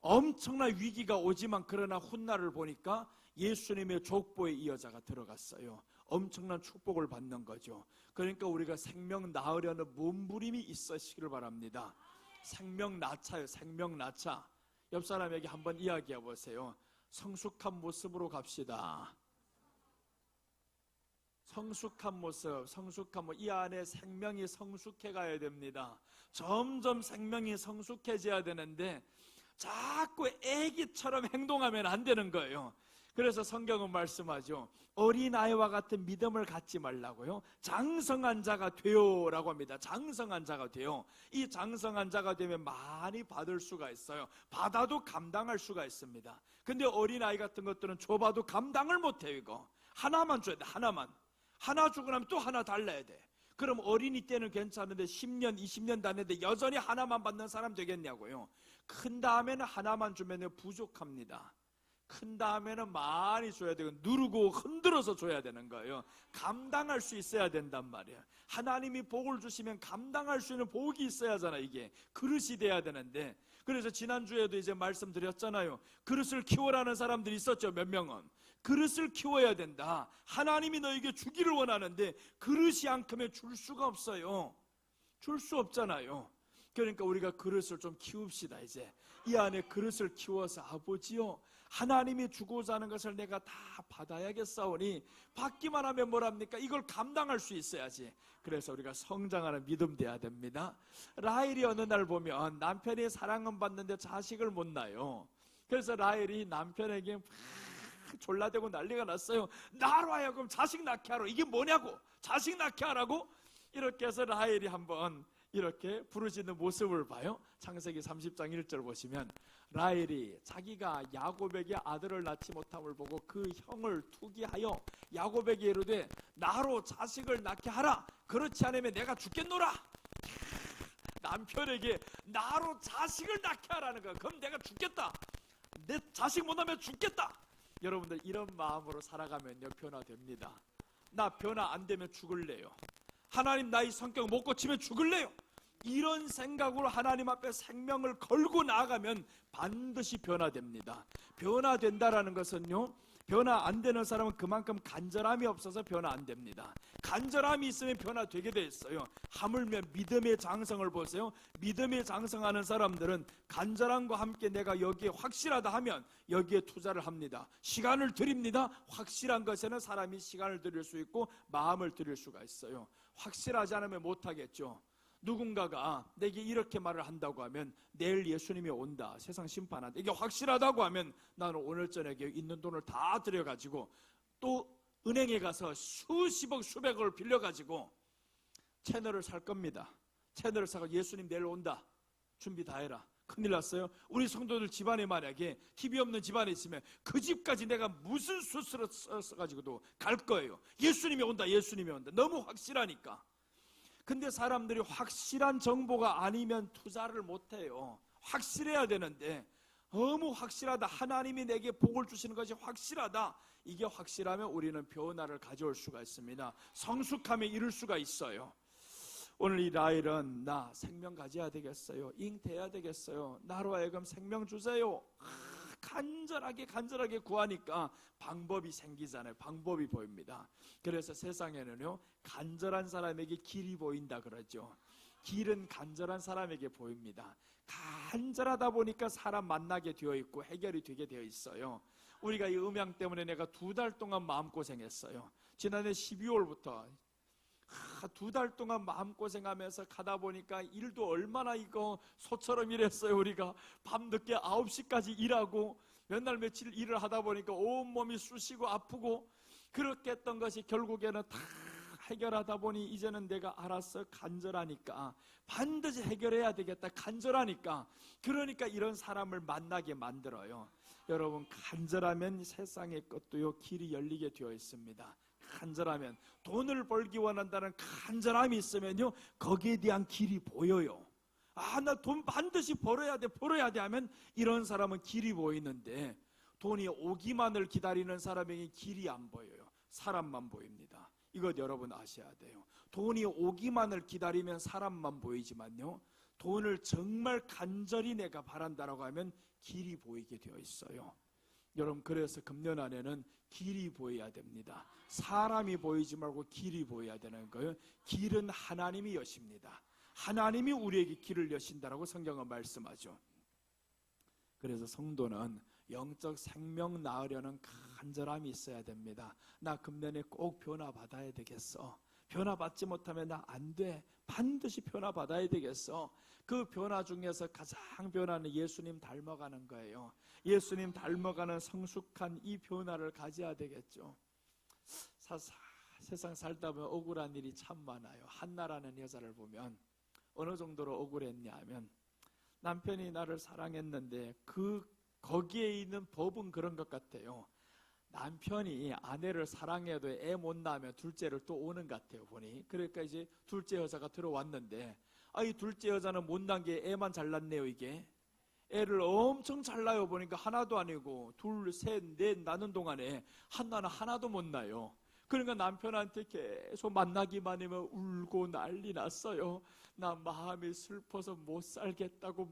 엄청난 위기가 오지만 그러나 훗날을 보니까 예수님의 족보에 이 여자가 들어갔어요. 엄청난 축복을 받는 거죠. 그러니까 우리가 생명 낳으려는 몸부림이 있으시기를 바랍니다. 생명 낳자요. 생명 낳자. 옆 사람에게 한번 이야기해 보세요. 성숙한 모습으로 갑시다. 성숙한 모습, 이 안에 생명이 성숙해 가야 됩니다. 점점 생명이 성숙해져야 되는데 자꾸 애기처럼 행동하면 안 되는 거예요. 그래서 성경은 말씀하죠. 어린아이와 같은 믿음을 갖지 말라고요. 장성한 자가 되어라고 합니다. 장성한 자가 되어. 이 장성한 자가 되면 많이 받을 수가 있어요. 받아도 감당할 수가 있습니다. 근데 어린아이 같은 것들은 줘봐도 감당을 못해요. 이거 하나만 줘야 돼. 하나 주고 나면 또 하나 달라야 돼. 그럼 어린이 때는 괜찮은데 10년, 20년 다녔는데 여전히 하나만 받는 사람 되겠냐고요. 큰 다음에는 하나만 주면 부족합니다. 큰 다음에는 많이 줘야 되고 누르고 흔들어서 줘야 되는 거예요. 감당할 수 있어야 된단 말이에요. 하나님이 복을 주시면 감당할 수 있는 복이 있어야 하잖아. 이게 그릇이 돼야 되는데, 그래서 지난주에도 이제 말씀드렸잖아요. 그릇을 키워라는 사람들이 있었죠. 몇 명은 그릇을 키워야 된다. 하나님이 너에게 주기를 원하는데 그릇이 안 크면 줄 수가 없어요. 줄 수 없잖아요. 그러니까 우리가 그릇을 좀 키웁시다. 이제 이 안에 그릇을 키워서 아버지요, 하나님이 주고자 하는 것을 내가 다 받아야겠사오니 받기만 하면 뭐랍니까? 이걸 감당할 수 있어야지. 그래서 우리가 성장하는 믿음 돼야 됩니다. 라헬이 어느 날 보면 남편이 사랑은 받는데 자식을 못 낳아요. 그래서 라헬이 남편에게 졸라대고 난리가 났어요. 나로 하여금 자식 낳게 하라고. 이게 뭐냐고, 자식 낳게 하라고. 이렇게 해서 라헬이 한번 이렇게 부르짖는 모습을 봐요. 창세기 30장 1절 보시면 라헬이 자기가 야곱에게 아들을 낳지 못함을 보고 그 형을 투기하여 야곱에게 이르되 나로 자식을 낳게 하라. 그렇지 않으면 내가 죽겠노라. 남편에게 나로 자식을 낳게 하라는 거야. 그럼 내가 죽겠다. 내 자식 못 낳으면 죽겠다. 여러분들 이런 마음으로 살아가면요 변화됩니다. 나 변화 안 되면 죽을래요. 하나님 나 이 성격 못 고치면 죽을래요. 이런 생각으로 하나님 앞에 생명을 걸고 나아가면 반드시 변화됩니다. 변화된다라는 것은요, 변화 안 되는 사람은 그만큼 간절함이 없어서 변화 안 됩니다. 간절함이 있으면 변화되게 돼 있어요. 하물며 믿음의 장성을 보세요. 믿음의 장성하는 사람들은 간절함과 함께 내가 여기에 확실하다 하면 여기에 투자를 합니다. 시간을 드립니다. 확실한 것에는 사람이 시간을 드릴 수 있고 마음을 드릴 수가 있어요. 확실하지 않으면 못하겠죠. 누군가가 내게 이렇게 말을 한다고 하면 내일 예수님이 온다, 세상 심판한다, 이게 확실하다고 하면 나는 오늘 저녁에 있는 돈을 다 들여가지고 또 은행에 가서 수십억 수백억을 빌려가지고 채널을 살 겁니다. 채널을 사고 예수님 내일 온다, 준비 다 해라. 큰일 났어요. 우리 성도들 집안에 만약에 TV 없는 집안에 있으면 그 집까지 내가 무슨 수술을 써가지고도 갈 거예요. 예수님이 온다, 예수님이 온다. 너무 확실하니까. 근데 사람들이 확실한 정보가 아니면 투자를 못해요. 확실해야 되는데 너무 확실하다, 하나님이 내게 복을 주시는 것이 확실하다, 이게 확실하면 우리는 변화를 가져올 수가 있습니다. 성숙함에 이를 수가 있어요. 오늘 이 라일은 나 생명 가져야 되겠어요, 잉태해야 되겠어요, 나로 하여금 생명 주세요, 간절하게 구하니까 방법이 생기잖아요. 방법이 보입니다. 그래서 세상에는요, 간절한 사람에게 길이 보인다 그러죠. 길은 간절한 사람에게 보입니다. 간절하다 보니까 사람 만나게 되어 있고 해결이 되게 되어 있어요. 우리가 이 음양 때문에 내가 2달 동안 마음고생했어요. 지난해 12월부터 2달 동안 마음고생하면서 가다 보니까 일도 얼마나 이거 소처럼 일했어요. 우리가 밤늦게 9시까지 일하고 몇 날 며칠 일을 하다 보니까 온몸이 쑤시고 아프고 그렇게 했던 것이 결국에는 다 해결하다 보니 이제는 내가 알았어. 간절하니까 반드시 해결해야 되겠다. 간절하니까. 그러니까 이런 사람을 만나게 만들어요. 여러분, 간절하면 세상의 것도요 길이 열리게 되어 있습니다. 간절하면, 돈을 벌기 원한다는 간절함이 있으면요 거기에 대한 길이 보여요. 나 돈 반드시 벌어야 돼 하면 이런 사람은 길이 보이는데, 돈이 오기만을 기다리는 사람에게 길이 안 보여요. 사람만 보입니다. 이것 여러분 아셔야 돼요. 돈이 오기만을 기다리면 사람만 보이지만요, 돈을 정말 간절히 내가 바란다라고 하면 길이 보이게 되어 있어요. 여러분, 그래서 금년 안에는 길이 보여야 됩니다. 사람이 보이지 말고 길이 보여야 되는 거예요. 길은 하나님이 여십니다. 하나님이 우리에게 길을 여신다라고 성경은 말씀하죠. 그래서 성도는 영적 생명 낳으려는 간절함이 있어야 됩니다. 나 금년에 꼭 변화받아야 되겠어. 변화받지 못하면 나 안 돼. 반드시 변화받아야 되겠어. 그 변화 중에서 가장 변화는 예수님 닮아가는 거예요. 예수님 닮아가는 성숙한 이 변화를 가져야 되겠죠. 세상 살다 보면 억울한 일이 참 많아요. 한나라는 여자를 보면 어느 정도로 억울했냐 하면, 남편이 나를 사랑했는데 거기에 있는 법은 그런 것 같아요. 남편이 아내를 사랑해도 애 못 낳으면 둘째를 또 오는 것 같아요, 보니. 그러니까 이제 둘째 여자가 들어왔는데, 이 둘째 여자는 못 낳은 게 애만 잘 낳네요. 이게 애를 엄청 잘 낳아요. 보니까 하나도 아니고 둘, 셋, 넷 낳는 동안에 한나는 하나도 못 낳아요. 그러니까 남편한테 계속 만나기만 하면 울고 난리 났어요. 나 마음이 슬퍼서 못 살겠다고.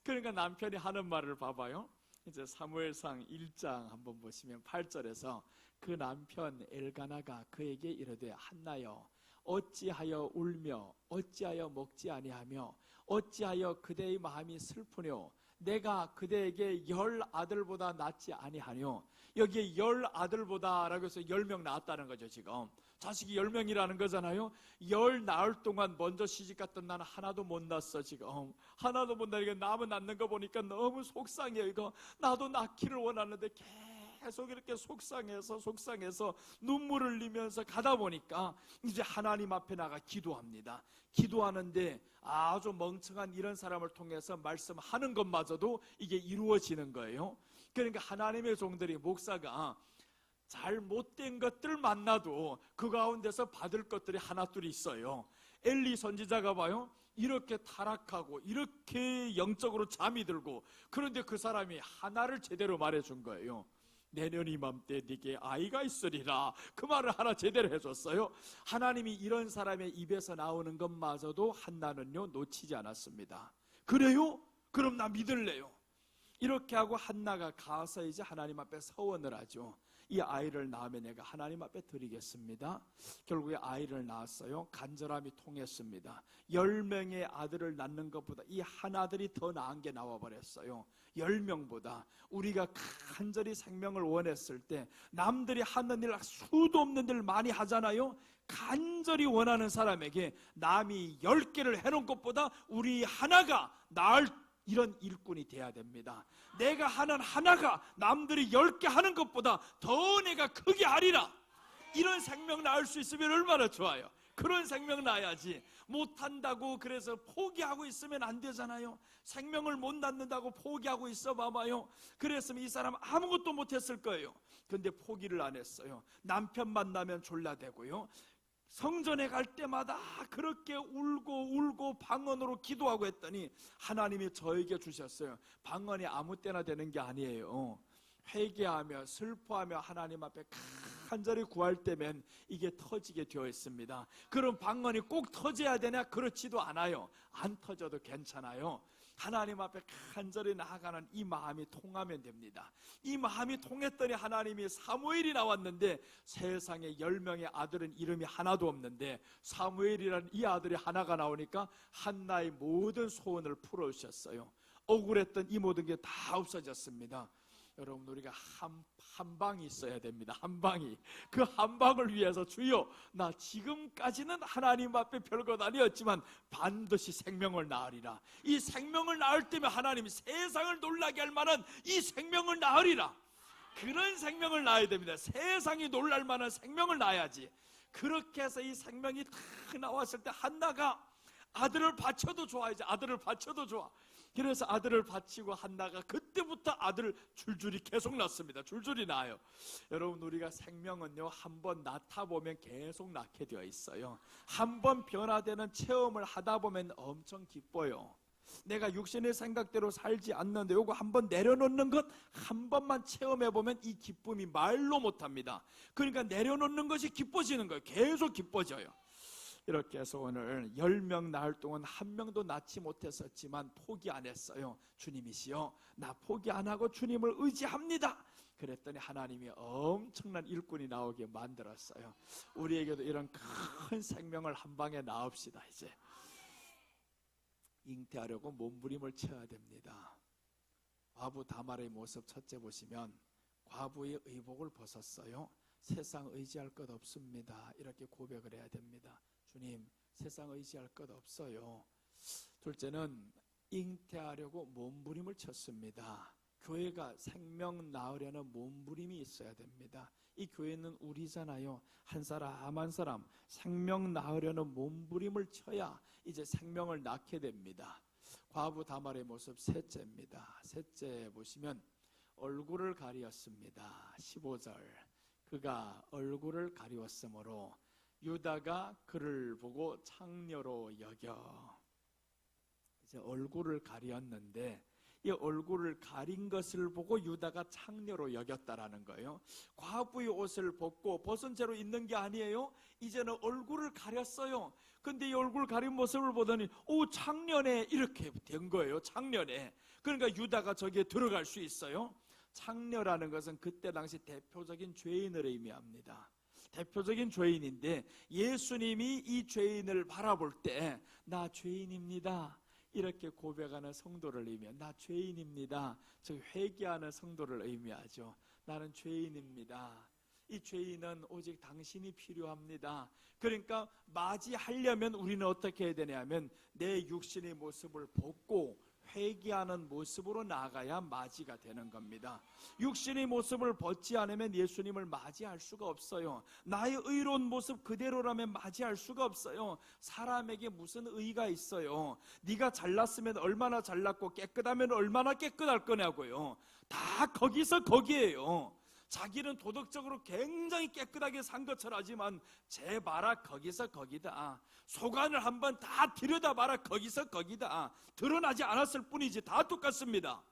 그러니까 남편이 하는 말을 봐봐요. 이제 사무엘상 1장 한번 보시면 8절에서 그 남편 엘가나가 그에게 이르되, 한나여, 어찌하여 울며 어찌하여 먹지 아니하며 어찌하여 그대의 마음이 슬프뇨? 내가 그대에게 10 아들보다 낫지 아니하뇨? 여기에 10 아들보다라고 해서 10명 낳았다는 거죠. 지금 자식이 10명이라는 거잖아요. 10 낳을 동안 먼저 시집갔던 나는 하나도 못 낳았어. 지금 하나도 못 낳으니까 남은 낳는 거 보니까 너무 속상해요. 이거 나도 낳기를 원하는데 계속 이렇게 속상해서 눈물을 흘리면서 가다 보니까 이제 하나님 앞에 나가 기도합니다. 기도하는데 아주 멍청한 이런 사람을 통해서 말씀하는 것마저도 이게 이루어지는 거예요. 그러니까 하나님의 종들이, 목사가 잘못된 것들 만나도 그 가운데서 받을 것들이 하나둘 있어요. 엘리 선지자가 봐요. 이렇게 타락하고 이렇게 영적으로 잠이 들고, 그런데 그 사람이 하나를 제대로 말해준 거예요. 내년 이맘때 네게 아이가 있으리라. 그 말을 하나 제대로 해줬어요. 하나님이 이런 사람의 입에서 나오는 것마저도 한나는요 놓치지 않았습니다. 그래요? 그럼 나 믿을래요. 이렇게 하고 한나가 가서 이제 하나님 앞에 서원을 하죠. 이 아이를 낳으면 내가 하나님 앞에 드리겠습니다. 결국에 아이를 낳았어요. 간절함이 통했습니다. 10명의 아들을 낳는 것보다 이 한 아들이 더 나은 게 나와버렸어요. 10명보다. 우리가 간절히 생명을 원했을 때 남들이 하는 일 수도 없는 일 많이 하잖아요. 간절히 원하는 사람에게 남이 10개를 해놓은 것보다 우리 하나가 나을 이런 일꾼이 돼야 됩니다. 내가 하는 하나가 남들이 10개 하는 것보다 더 내가 크게 하리라. 이런 생명 낳을 수 있으면 얼마나 좋아요. 그런 생명 낳아야지. 못한다고 그래서 포기하고 있으면 안 되잖아요. 생명을 못 낳는다고 포기하고 있어 봐봐요. 그랬으면 이 사람 아무것도 못했을 거예요. 근데 포기를 안 했어요. 남편 만나면 졸라대고요, 성전에 갈 때마다 그렇게 울고 방언으로 기도하고 했더니 하나님이 저에게 주셨어요. 방언이 아무 때나 되는 게 아니에요. 회개하며 슬퍼하며 하나님 앞에 간절히 구할 때면 이게 터지게 되어 있습니다. 그럼 방언이 꼭 터져야 되냐? 그렇지도 않아요. 안 터져도 괜찮아요. 하나님 앞에 간절히 나아가는 이 마음이 통하면 됩니다. 이 마음이 통했더니 하나님이 사무엘이 나왔는데 세상에 10명의 아들은 이름이 하나도 없는데 사무엘이라는 이 아들이 하나가 나오니까 한나의 모든 소원을 풀어주셨어요. 억울했던 이 모든 게 다 없어졌습니다. 여러분, 우리가 한 방이 있어야 됩니다. 한 방이. 그 한 방을 위해서 주여, 나 지금까지는 하나님 앞에 별것 아니었지만 반드시 생명을 낳으리라. 이 생명을 낳을 때면 하나님이 세상을 놀라게 할 만한 이 생명을 낳으리라. 그런 생명을 낳아야 됩니다. 세상이 놀랄 만한 생명을 낳아야지. 그렇게 해서 이 생명이 탁 나왔을 때 한나가 아들을 바쳐도 좋아야지. 아들을 바쳐도 좋아. 그래서 아들을 바치고 한나가 그때부터 아들을 줄줄이 계속 낳습니다. 줄줄이 낳아요. 여러분, 우리가 생명은요, 한번 낳다 보면 계속 낳게 되어 있어요. 한번 변화되는 체험을 하다 보면 엄청 기뻐요. 내가 육신의 생각대로 살지 않는데 요거 한번 내려놓는 것 한 번만 체험해보면 이 기쁨이 말로 못합니다. 그러니까 내려놓는 것이 기뻐지는 거예요. 계속 기뻐져요. 이렇게 해서 오늘 10명 낳을 동안 한 명도 낳지 못했었지만 포기 안 했어요. 주님이시여, 나 포기 안 하고 주님을 의지합니다. 그랬더니 하나님이 엄청난 일꾼이 나오게 만들었어요. 우리에게도 이런 큰 생명을 한 방에 낳읍시다. 이제 잉태하려고 몸부림을 쳐야 됩니다. 과부 다말의 모습 첫째 보시면 과부의 의복을 벗었어요. 세상 의지할 것 없습니다. 이렇게 고백을 해야 됩니다. 주님, 세상 의지할 것 없어요. 둘째는 잉태하려고 몸부림을 쳤습니다. 교회가 생명 낳으려는 몸부림이 있어야 됩니다. 이 교회는 우리잖아요. 한 사람 한 사람 생명 낳으려는 몸부림을 쳐야 이제 생명을 낳게 됩니다. 과부 다말의 모습 셋째입니다. 셋째 보시면 얼굴을 가리었습니다. 15절, 그가 얼굴을 가리웠으므로 유다가 그를 보고 창녀로 여겨. 이제 얼굴을 가리었는데 이 얼굴을 가린 것을 보고 유다가 창녀로 여겼다라는 거예요. 과부의 옷을 벗고 벗은 채로 있는 게 아니에요. 이제는 얼굴을 가렸어요. 근데 이 얼굴 가린 모습을 보더니 오, 창녀네, 이렇게 된 거예요. 창녀네. 그러니까 유다가 저기에 들어갈 수 있어요. 창녀라는 것은 그때 당시 대표적인 죄인을 의미합니다. 대표적인 죄인인데 예수님이 이 죄인을 바라볼 때 나 죄인입니다 이렇게 고백하는 성도를 의미해요. 나 죄인입니다. 즉 회개하는 성도를 의미하죠. 나는 죄인입니다. 이 죄인은 오직 당신이 필요합니다. 그러니까 맞이하려면 우리는 어떻게 해야 되냐면 내 육신의 모습을 벗고 회개하는 모습으로 나아가야 맞이가 되는 겁니다. 육신의 모습을 벗지 않으면 예수님을 맞이할 수가 없어요. 나의 의로운 모습 그대로라면 맞이할 수가 없어요. 사람에게 무슨 의의가 있어요. 네가 잘났으면 얼마나 잘났고 깨끗하면 얼마나 깨끗할 거냐고요. 다 거기서 거기에요. 자기는 도덕적으로 굉장히 깨끗하게 산 것처럼 하지만 제 봐라 거기서 거기다. 속안을 한번 다 들여다봐라 거기서 거기다. 드러나지 않았을 뿐이지 다 똑같습니다.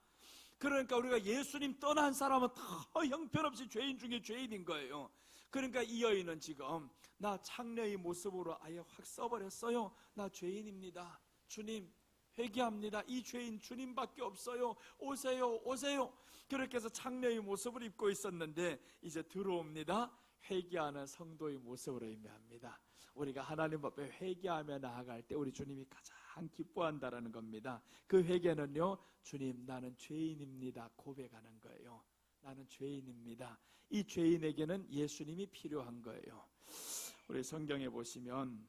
그러니까 우리가 예수님 떠난 사람은 더 형편없이 죄인 중에 죄인인 거예요. 그러니까 이 여인은 지금 나 창녀의 모습으로 아예 확 써버렸어요. 나 죄인입니다. 주님 회개합니다. 이 죄인 주님밖에 없어요. 오세요, 오세요. 그렇게 해서 장례의 모습을 입고 있었는데 이제 들어옵니다. 회개하는 성도의 모습으로 의미합니다. 우리가 하나님 앞에 회개하며 나아갈 때 우리 주님이 가장 기뻐한다라는 겁니다. 그 회개는요, 주님 나는 죄인입니다 고백하는 거예요. 나는 죄인입니다. 이 죄인에게는 예수님이 필요한 거예요. 우리 성경에 보시면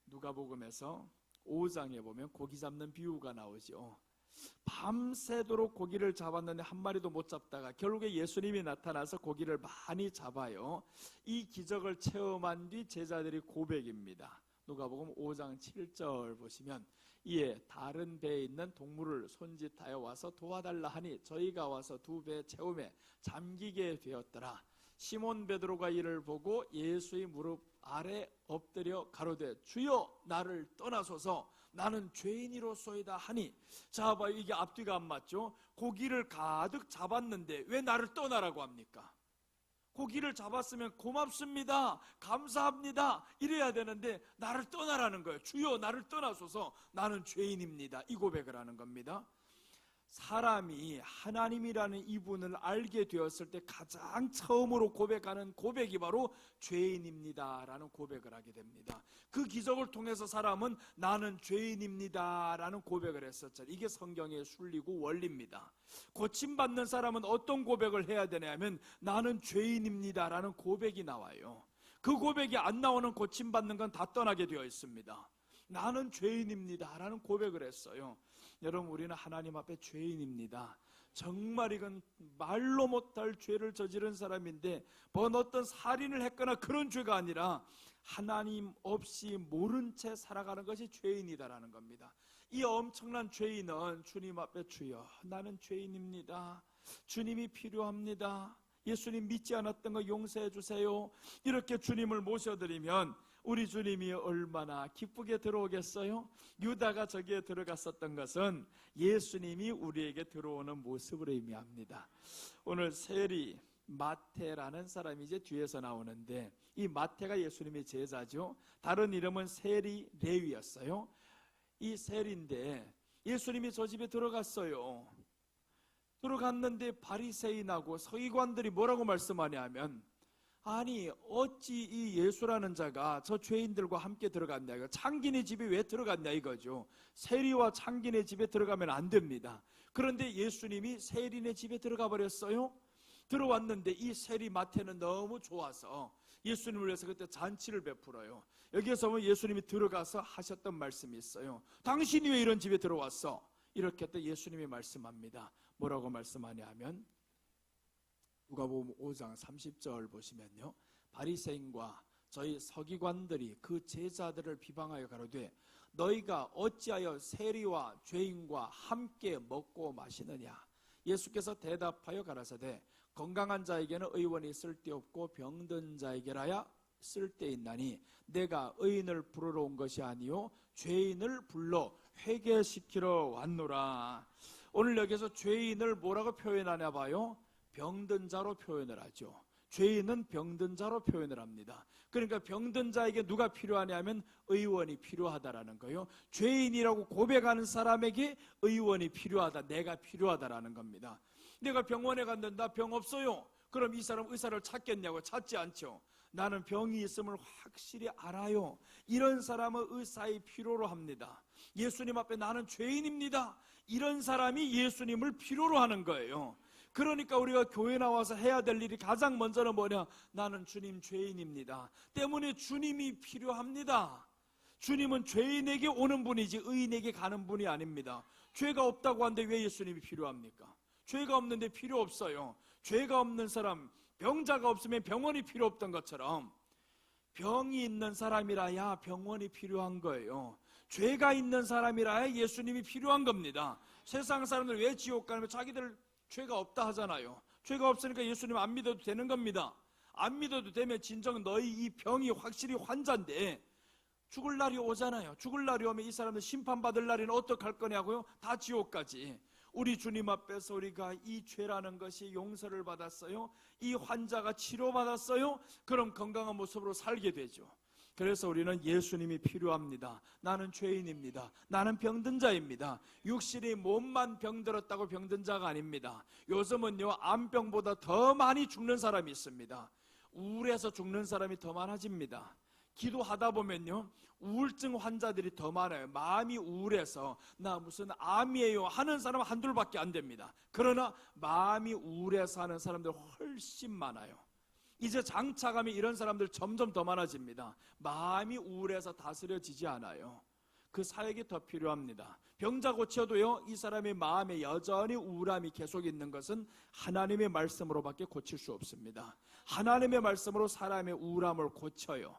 누가복음에서 5장에 보면 고기 잡는 비유가 나오죠. 밤새도록 고기를 잡았는데 한 마리도 못 잡다가 결국에 예수님이 나타나서 고기를 많이 잡아요. 이 기적을 체험한 뒤 제자들이 고백입니다. 누가복음 5장 7절 보시면 이에 다른 배에 있는 동물을 손짓하여 와서 도와달라 하니 저희가 와서 두 배 채움에 잠기게 되었더라. 시몬 베드로가 이를 보고 예수의 무릎 아래 엎드려 가로되 주여 나를 떠나소서 나는 죄인이로소이다 하니, 자 봐요, 이게 앞뒤가 안 맞죠? 고기를 가득 잡았는데 왜 나를 떠나라고 합니까? 고기를 잡았으면 고맙습니다, 감사합니다 이래야 되는데 나를 떠나라는 거예요. 주여 나를 떠나소서 나는 죄인입니다, 이 고백을 하는 겁니다. 사람이 하나님이라는 이분을 알게 되었을 때 가장 처음으로 고백하는 고백이 바로 죄인입니다 라는 고백을 하게 됩니다. 그 기적을 통해서 사람은 나는 죄인입니다 라는 고백을 했었죠. 이게 성경의 순리고 원리입니다. 고침받는 사람은 어떤 고백을 해야 되냐면 나는 죄인입니다 라는 고백이 나와요. 그 고백이 안 나오는 고침받는 건 다 떠나게 되어 있습니다. 나는 죄인입니다 라는 고백을 했어요. 여러분, 우리는 하나님 앞에 죄인입니다. 정말 이건 말로 못할 죄를 저지른 사람인데 어떤 살인을 했거나 그런 죄가 아니라 하나님 없이 모른 채 살아가는 것이 죄인이다라는 겁니다. 이 엄청난 죄인은 주님 앞에 주여 나는 죄인입니다, 주님이 필요합니다, 예수님 믿지 않았던 거 용서해 주세요, 이렇게 주님을 모셔드리면 우리 주님이 얼마나 기쁘게 들어오겠어요? 유다가 저기에 들어갔었던 것은 예수님이 우리에게 들어오는 모습을 의미합니다. 오늘 세리 마태라는 사람이 이제 뒤에서 나오는데 이 마태가 예수님의 제자죠. 다른 이름은 세리 레위였어요. 이 세리인데 예수님이 저 집에 들어갔어요. 들어갔는데 바리새인하고 서기관들이 뭐라고 말씀하냐면 아니 어찌 이 예수라는 자가 저 죄인들과 함께 들어갔냐, 이거 창기네 집에 왜 들어갔냐 이거죠. 세리와 창기네 집에 들어가면 안 됩니다. 그런데 예수님이 세리네 집에 들어가 버렸어요. 들어왔는데 이 세리 마태는 너무 좋아서 예수님을 위해서 그때 잔치를 베풀어요. 여기에서 보면 예수님이 들어가서 하셨던 말씀이 있어요. 당신이 왜 이런 집에 들어왔어? 이렇게 또 예수님이 말씀합니다. 뭐라고 말씀하냐 하면 누가복음 5장 30절 보시면요, 바리새인과 저희 서기관들이 그 제자들을 비방하여 가로되 너희가 어찌하여 세리와 죄인과 함께 먹고 마시느냐. 예수께서 대답하여 가라사대 건강한 자에게는 의원이 쓸데없고 병든 자에게라야 쓸데있나니 내가 의인을 부르러 온 것이 아니요 죄인을 불러 회개시키러 왔노라. 오늘 여기서 죄인을 뭐라고 표현하냐 봐요. 병든 자로 표현을 하죠. 죄인은 병든 자로 표현을 합니다. 그러니까 병든 자에게 누가 필요하냐면 의원이 필요하다라는 거예요. 죄인이라고 고백하는 사람에게 의원이 필요하다, 내가 필요하다라는 겁니다. 내가 병원에 갔는데 나 병 없어요. 그럼 이 사람 의사를 찾겠냐고? 찾지 않죠. 나는 병이 있음을 확실히 알아요. 이런 사람은 의사의 필요로 합니다. 예수님 앞에 나는 죄인입니다, 이런 사람이 예수님을 필요로 하는 거예요. 그러니까 우리가 교회 나와서 해야 될 일이 가장 먼저는 뭐냐? 나는 주님 죄인입니다 때문에 주님이 필요합니다. 주님은 죄인에게 오는 분이지 의인에게 가는 분이 아닙니다. 죄가 없다고 하는데 왜 예수님이 필요합니까? 죄가 없는데 필요 없어요. 죄가 없는 사람, 병자가 없으면 병원이 필요 없던 것처럼 병이 있는 사람이라야 병원이 필요한 거예요. 죄가 있는 사람이라야 예수님이 필요한 겁니다. 세상 사람들 왜 지옥 가냐면 자기들 죄가 없다 하잖아요. 죄가 없으니까 예수님 안 믿어도 되는 겁니다. 안 믿어도 되면 진정 너희 이 병이 확실히 환자인데 죽을 날이 오잖아요. 죽을 날이 오면 이 사람들 심판받을 날에는 어떡할 거냐고요? 다 지옥까지. 우리 주님 앞에서 우리가 이 죄라는 것이 용서를 받았어요, 이 환자가 치료받았어요, 그럼 건강한 모습으로 살게 되죠. 그래서 우리는 예수님이 필요합니다. 나는 죄인입니다. 나는 병든 자입니다. 육신이 몸만 병들었다고 병든 자가 아닙니다. 요즘은요, 암병보다 더 많이 죽는 사람이 있습니다. 우울해서 죽는 사람이 더 많아집니다. 기도하다 보면요, 우울증 환자들이 더 많아요. 마음이 우울해서 나 무슨 암이에요 하는 사람은 한둘밖에 안 됩니다. 그러나 마음이 우울해서 하는 사람들 훨씬 많아요. 이제 장차가면 이런 사람들 점점 더 많아집니다. 마음이 우울해서 다스려지지 않아요. 그 사역이 더 필요합니다. 병자 고쳐도요, 이 사람의 마음에 여전히 우울함이 계속 있는 것은 하나님의 말씀으로밖에 고칠 수 없습니다. 하나님의 말씀으로 사람의 우울함을 고쳐요.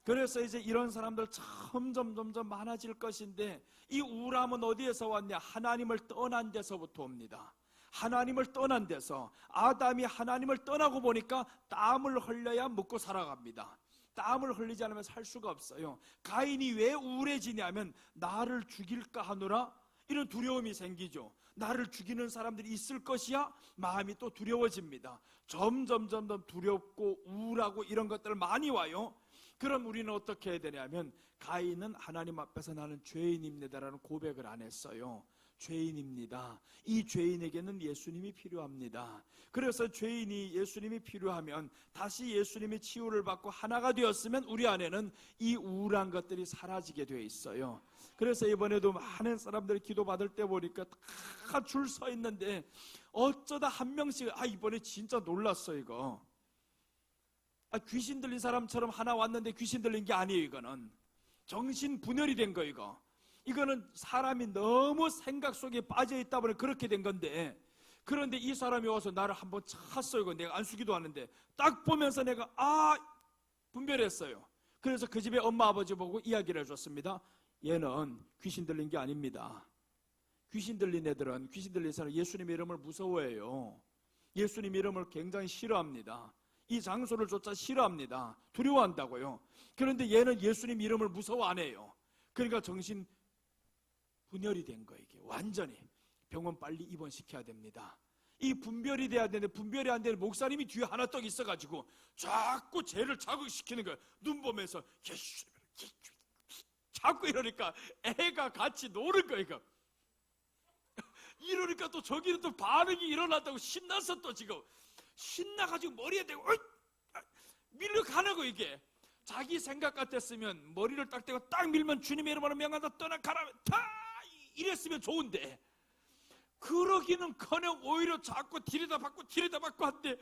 그래서 이제 이런 사람들 점점 많아질 것인데, 이 우울함은 어디에서 왔냐? 하나님을 떠난 데서부터 옵니다. 하나님을 떠난 데서, 아담이 하나님을 떠나고 보니까 땀을 흘려야 먹고 살아갑니다. 땀을 흘리지 않으면 살 수가 없어요. 가인이 왜 우울해지냐면 나를 죽일까 하노라, 이런 두려움이 생기죠. 나를 죽이는 사람들이 있을 것이야 마음이 또 두려워집니다. 점점 두렵고 우울하고 이런 것들 많이 와요. 그럼 우리는 어떻게 해야 되냐면, 가인은 하나님 앞에서 나는 죄인입니다라는 고백을 안 했어요. 죄인입니다. 이 죄인에게는 예수님이 필요합니다. 그래서 죄인이 예수님이 필요하면 다시 예수님의 치유를 받고 하나가 되었으면 우리 안에는 이 우울한 것들이 사라지게 되어 있어요. 그래서 이번에도 많은 사람들이 기도받을 때 보니까 다 줄 서 있는데 어쩌다 한 명씩, 이번에 진짜 놀랐어 이거. 귀신 들린 사람처럼 하나 왔는데 귀신 들린 게 아니에요. 이거는 정신 분열이 된 거. 이거는 사람이 너무 생각 속에 빠져 있다 보니 그렇게 된 건데, 그런데 이 사람이 와서 나를 한번 찼어요. 이거 내가 안수기도 하는데 딱 보면서 내가 분별했어요. 그래서 그 집에 엄마 아버지 보고 이야기를 해줬습니다. 얘는 귀신 들린 게 아닙니다. 귀신 들린 애들은, 귀신 들린 사람 예수님 이름을 무서워해요. 예수님 이름을 굉장히 싫어합니다. 이 장소를 조차 싫어합니다. 두려워한다고요. 그런데 얘는 예수님 이름을 무서워 안 해요. 그러니까 정신 분열이 된 거예요. 이게 완전히 병원 빨리 입원시켜야 됩니다. 이 분별이 돼야 되는데 분별이 안 되는 목사님이 뒤에 하나 떡 있어가지고 자꾸 쟤를 자극시키는 거예요. 눈 보면서 자꾸 이러니까 애가 같이 노는 거예요. 이러니까 또 저기는 또 반응이 일어났다고 신나서 또 지금 신나가지고 머리에 대고 밀려가는 거. 이게 자기 생각 같았으면 머리를 딱 대고 딱 밀면 주님의 이름으로 명한다 떠나가라 다 이랬으면 좋은데, 그러기는커녕 오히려 자꾸 들여다받고 한데,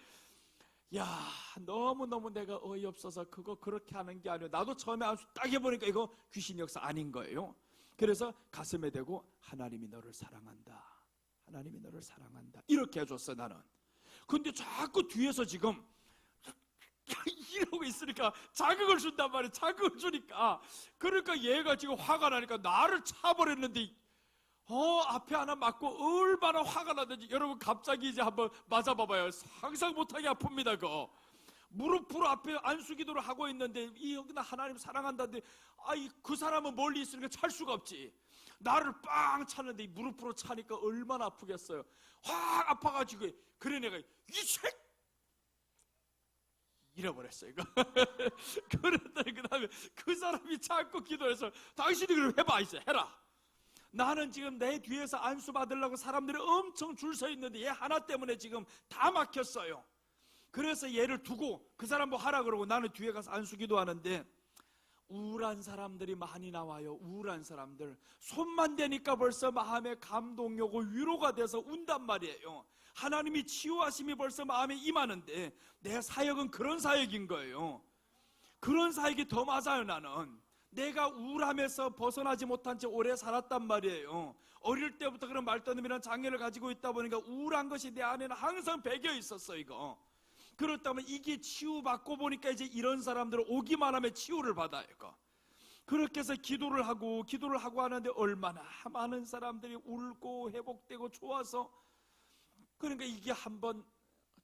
너무너무 내가 어이없어서 그거 그렇게 하는 게 아니에요. 나도 처음에 안수 딱 해보니까 이거 귀신 역사 아닌 거예요. 그래서 가슴에 대고 하나님이 너를 사랑한다, 하나님이 너를 사랑한다 이렇게 해줬어 나는. 근데 자꾸 뒤에서 지금 이러고 있으니까 자극을 준단 말이야. 자극을 주니까, 그러니까 얘가 지금 화가 나니까 나를 차버렸는데 앞에 하나 맞고 얼마나 화가 나든지. 여러분 갑자기 이제 한번 맞아봐봐요. 상상 못하게 아픕니다. 그거 무릎으로 앞에 안수기도를 하고 있는데 나 하나님 사랑한다는데 그 사람은 멀리 있으니까 찰 수가 없지. 나를 빵 찼는데 무릎으로 차니까 얼마나 아프겠어요. 확 아파가지고, 그래 내가 이책 잃어버렸어 이거. 그랬더니 그 다음에 그 사람이 자꾸 기도해서 당신이 그럼 해봐, 이제 해라. 나는 지금 내 뒤에서 안수 받으려고 사람들이 엄청 줄 서 있는데 얘 하나 때문에 지금 다 막혔어요. 그래서 얘를 두고 그 사람 뭐 하라 그러고 나는 뒤에 가서 안수 기도하는데, 우울한 사람들이 많이 나와요. 우울한 사람들 손만 대니까 벌써 마음에 감동이 오고 위로가 돼서 운단 말이에요. 하나님이 치유하심이 벌써 마음에 임하는데, 내 사역은 그런 사역인 거예요. 그런 사역이 더 맞아요. 나는 내가 우울함에서 벗어나지 못한 채 오래 살았단 말이에요. 어릴 때부터 그런 말더듬이라는 장애를 가지고 있다 보니까 우울한 것이 내 안에는 항상 배겨 있었어 이거. 그렇다면 이게 치유받고 보니까 이제 이런 사람들은 오기만 하면 치유를 받아요 이거. 그렇게 해서 기도를 하고 하는데 얼마나 많은 사람들이 울고 회복되고 좋아서, 그러니까 이게 한번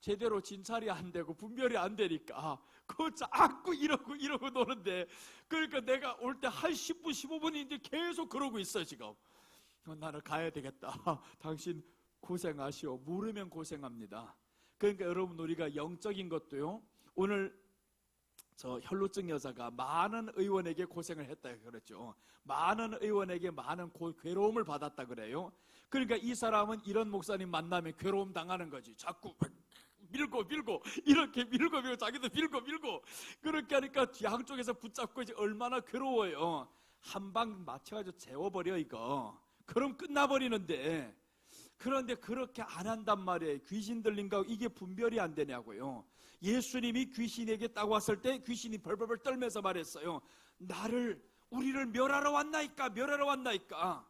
제대로 진찰이 안 되고 분별이 안 되니까 그거 자꾸 이러고 노는데, 그러니까 내가 올 때 한 10분 15분인데 계속 그러고 있어 지금. 나는 가야 되겠다. 당신 고생하시오. 모르면 고생합니다. 그러니까 여러분, 우리가 영적인 것도요, 오늘 저 혈루증 여자가 많은 의원에게 고생을 했다 그랬죠. 많은 의원에게 많은 괴로움을 받았다 그래요. 그러니까 이 사람은 이런 목사님 만나면 괴로움 당하는 거지. 자꾸 밀고 이렇게 밀고 자기도 밀고 그렇게 하니까 양쪽에서 붙잡고 이제 얼마나 괴로워요. 한 방 맞춰가지고 재워버려 이거. 그럼 끝나버리는데, 그런데 그렇게 안 한단 말이에요. 귀신 들린 거 이게 분별이 안 되냐고요. 예수님이 귀신에게 딱 왔을 때 귀신이 벌벌벌 떨면서 말했어요. 우리를 멸하러 왔나이까.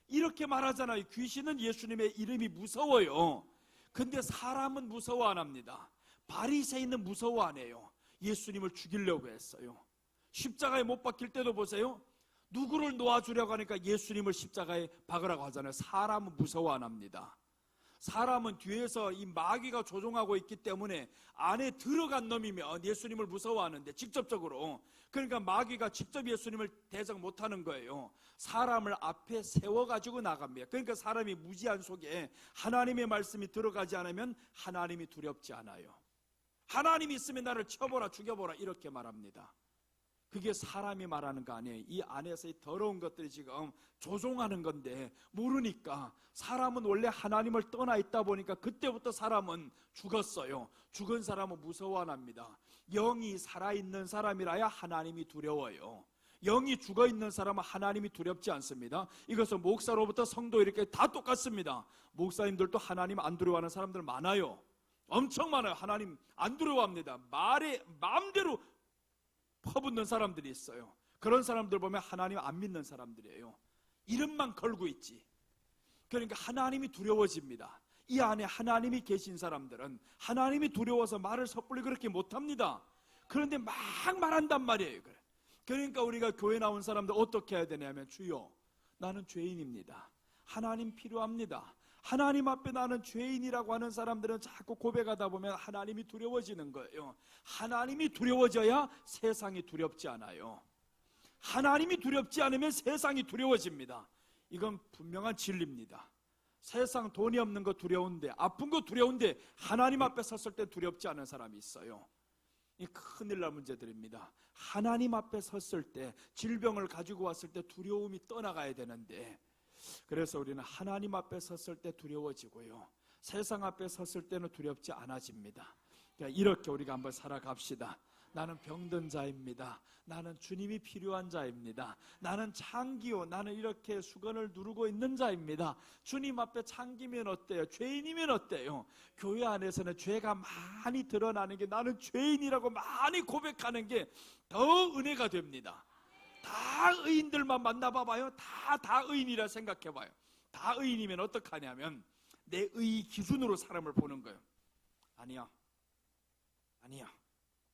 이렇게 말하잖아요. 귀신은 예수님의 이름이 무서워요. 근데 사람은 무서워 안 합니다. 바리새인은 무서워 안 해요. 예수님을 죽이려고 했어요. 십자가에 못 박힐 때도 보세요. 누구를 놓아주려고 하니까 예수님을 십자가에 박으라고 하잖아요. 사람은 무서워 안 합니다. 사람은 뒤에서 이 마귀가 조종하고 있기 때문에 안에 들어간 놈이면 예수님을 무서워하는데, 직접적으로. 그러니까 마귀가 직접 예수님을 대적 못하는 거예요. 사람을 앞에 세워가지고 나갑니다. 그러니까 사람이 무지한 속에 하나님의 말씀이 들어가지 않으면 하나님이 두렵지 않아요. 하나님이 있으면 나를 쳐보라 죽여보라 이렇게 말합니다. 그게 사람이 말하는 거 아니에요. 이 안에서의 더러운 것들이 지금 조종하는 건데 모르니까. 사람은 원래 하나님을 떠나 있다 보니까 그때부터 사람은 죽었어요. 죽은 사람은 무서워 안 합니다. 영이 살아있는 사람이라야 하나님이 두려워요. 영이 죽어있는 사람은 하나님이 두렵지 않습니다. 이것은 목사로부터 성도 이렇게 다 똑같습니다. 목사님들도 하나님 안 두려워하는 사람들 많아요. 엄청 많아요. 하나님 안 두려워합니다. 말에 마음대로 퍼붓는 사람들이 있어요. 그런 사람들 보면 하나님 안 믿는 사람들이에요. 이름만 걸고 있지. 그러니까 하나님이 두려워집니다. 이 안에 하나님이 계신 사람들은 하나님이 두려워서 말을 섣불리 그렇게 못합니다. 그런데 막 말한단 말이에요. 그러니까 우리가 교회 나온 사람들 어떻게 해야 되냐면, 주여 나는 죄인입니다. 하나님 필요합니다. 하나님 앞에 나는 죄인이라고 하는 사람들은 자꾸 고백하다 보면 하나님이 두려워지는 거예요. 하나님이 두려워져야 세상이 두렵지 않아요. 하나님이 두렵지 않으면 세상이 두려워집니다. 이건 분명한 진리입니다. 세상 돈이 없는 거 두려운데, 아픈 거 두려운데 하나님 앞에 섰을 때 두렵지 않은 사람이 있어요. 이 큰일 날 문제들입니다. 하나님 앞에 섰을 때, 질병을 가지고 왔을 때 두려움이 떠나가야 되는데, 그래서 우리는 하나님 앞에 섰을 때 두려워지고요, 세상 앞에 섰을 때는 두렵지 않아집니다. 그러니까 이렇게 우리가 한번 살아갑시다. 나는 병든 자입니다. 나는 주님이 필요한 자입니다. 나는 창기요, 나는 이렇게 수건을 누르고 있는 자입니다. 주님 앞에 창기면 어때요? 죄인이면 어때요? 교회 안에서는 죄가 많이 드러나는 게, 나는 죄인이라고 많이 고백하는 게 더 은혜가 됩니다. 다 의인들만 만나봐봐요. 다 의인이라 생각해봐요. 다 의인이면 어떡하냐면 내 의 기준으로 사람을 보는 거예요. 아니야,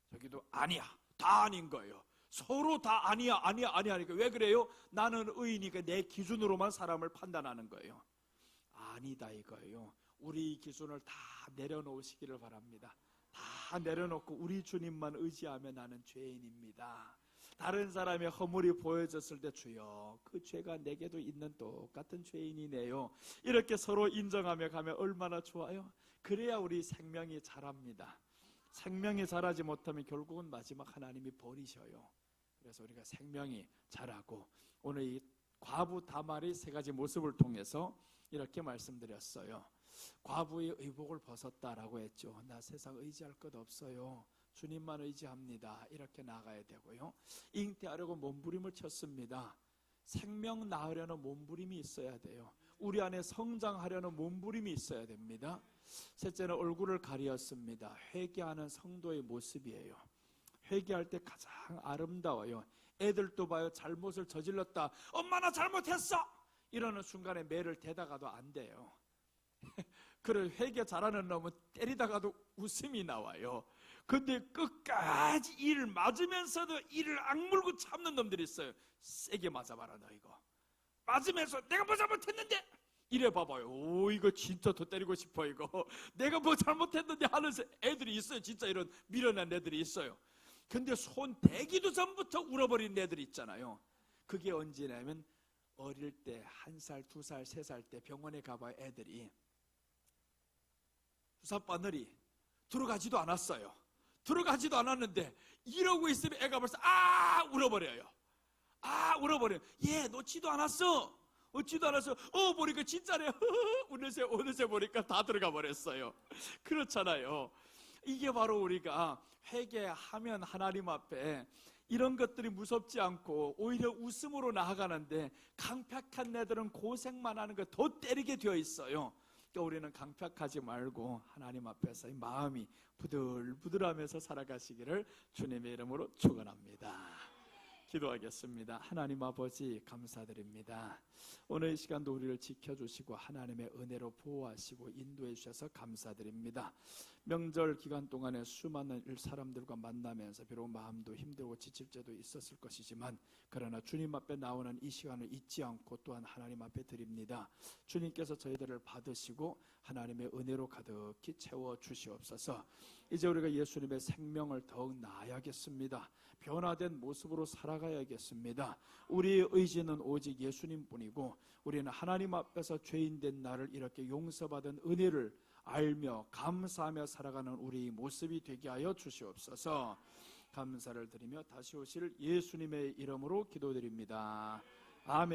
저기도 아니야, 다 아닌 거예요. 서로 다 아니야 하니까 왜 그래요? 나는 의인이니까 내 기준으로만 사람을 판단하는 거예요. 아니다 이거예요. 우리 기준을 다 내려놓으시기를 바랍니다. 다 내려놓고 우리 주님만 의지하면 나는 죄인입니다. 다른 사람의 허물이 보여졌을 때, 주여 그 죄가 내게도 있는 똑같은 죄인이네요, 이렇게 서로 인정하며 가면 얼마나 좋아요. 그래야 우리 생명이 자랍니다. 생명이 자라지 못하면 결국은 마지막 하나님이 버리셔요. 그래서 우리가 생명이 자라고, 오늘 이 과부 다말의 세 가지 모습을 통해서 이렇게 말씀드렸어요. 과부의 의복을 벗었다라고 했죠. 나 세상 의지할 것 없어요. 주님만 의지합니다. 이렇게 나가야 되고요. 잉태하려고 몸부림을 쳤습니다. 생명 낳으려는 몸부림이 있어야 돼요. 우리 안에 성장하려는 몸부림이 있어야 됩니다. 셋째는 얼굴을 가리었습니다. 회개하는 성도의 모습이에요. 회개할 때 가장 아름다워요. 애들도 봐요. 잘못을 저질렀다, 엄마 나 잘못했어 이러는 순간에 매를 대다가도 안 돼요. 그래, 회개 잘하는 놈은 때리다가도 웃음이 나와요. 근데 끝까지 이를 맞으면서도 이를 악물고 참는 놈들이 있어요. 세게 맞아봐라 너 이거. 맞으면서 내가 뭐 잘못했는데 이래 봐봐요. 오 이거 진짜 더 때리고 싶어 이거. 내가 뭐 잘못했는데 하는 애들이 있어요. 진짜 이런 밀어낸 애들이 있어요. 근데 손 대기도 전부터 울어버린 애들이 있잖아요. 그게 언제냐면 어릴 때 1살, 2살, 3살 때 병원에 가봐요. 애들이 주사 바늘이 들어가지도 않았어요. 들어가지도 않았는데 이러고 있으면 애가 벌써 울어버려요. 울어버려요. 얘 놓지도 않았어. 얻지도 않았어. 보니까 진짜네. 어느새 보니까 다 들어가 버렸어요. 그렇잖아요. 이게 바로 우리가 회개하면 하나님 앞에 이런 것들이 무섭지 않고 오히려 웃음으로 나아가는데, 강팍한 애들은 고생만 하는 거 더 때리게 되어 있어요. 그러니까 우리는 강팍하지 말고 하나님 앞에서 이 마음이 부들부들하면서 살아가시기를 주님의 이름으로 축원합니다. 기도하겠습니다. 하나님 아버지, 감사드립니다. 오늘 이 시간도 우리를 지켜주시고 하나님의 은혜로 보호하시고 인도해 주셔서 감사드립니다. 명절 기간 동안에 수많은 사람들과 만나면서 비록 마음도 힘들고 지칠 때도 있었을 것이지만, 그러나 주님 앞에 나오는 이 시간을 잊지 않고 또한 하나님 앞에 드립니다. 주님께서 저희들을 받으시고 하나님의 은혜로 가득히 채워주시옵소서. 이제 우리가 예수님의 생명을 더욱 나아야겠습니다. 변화된 모습으로 살아가야겠습니다. 우리의 의지는 오직 예수님뿐이고, 우리는 하나님 앞에서 죄인된 나를 이렇게 용서받은 은혜를 알며 감사하며 살아가는 우리 모습이 되게 하여 주시옵소서. 감사를 드리며 다시 오실 예수님의 이름으로 기도드립니다. 아멘.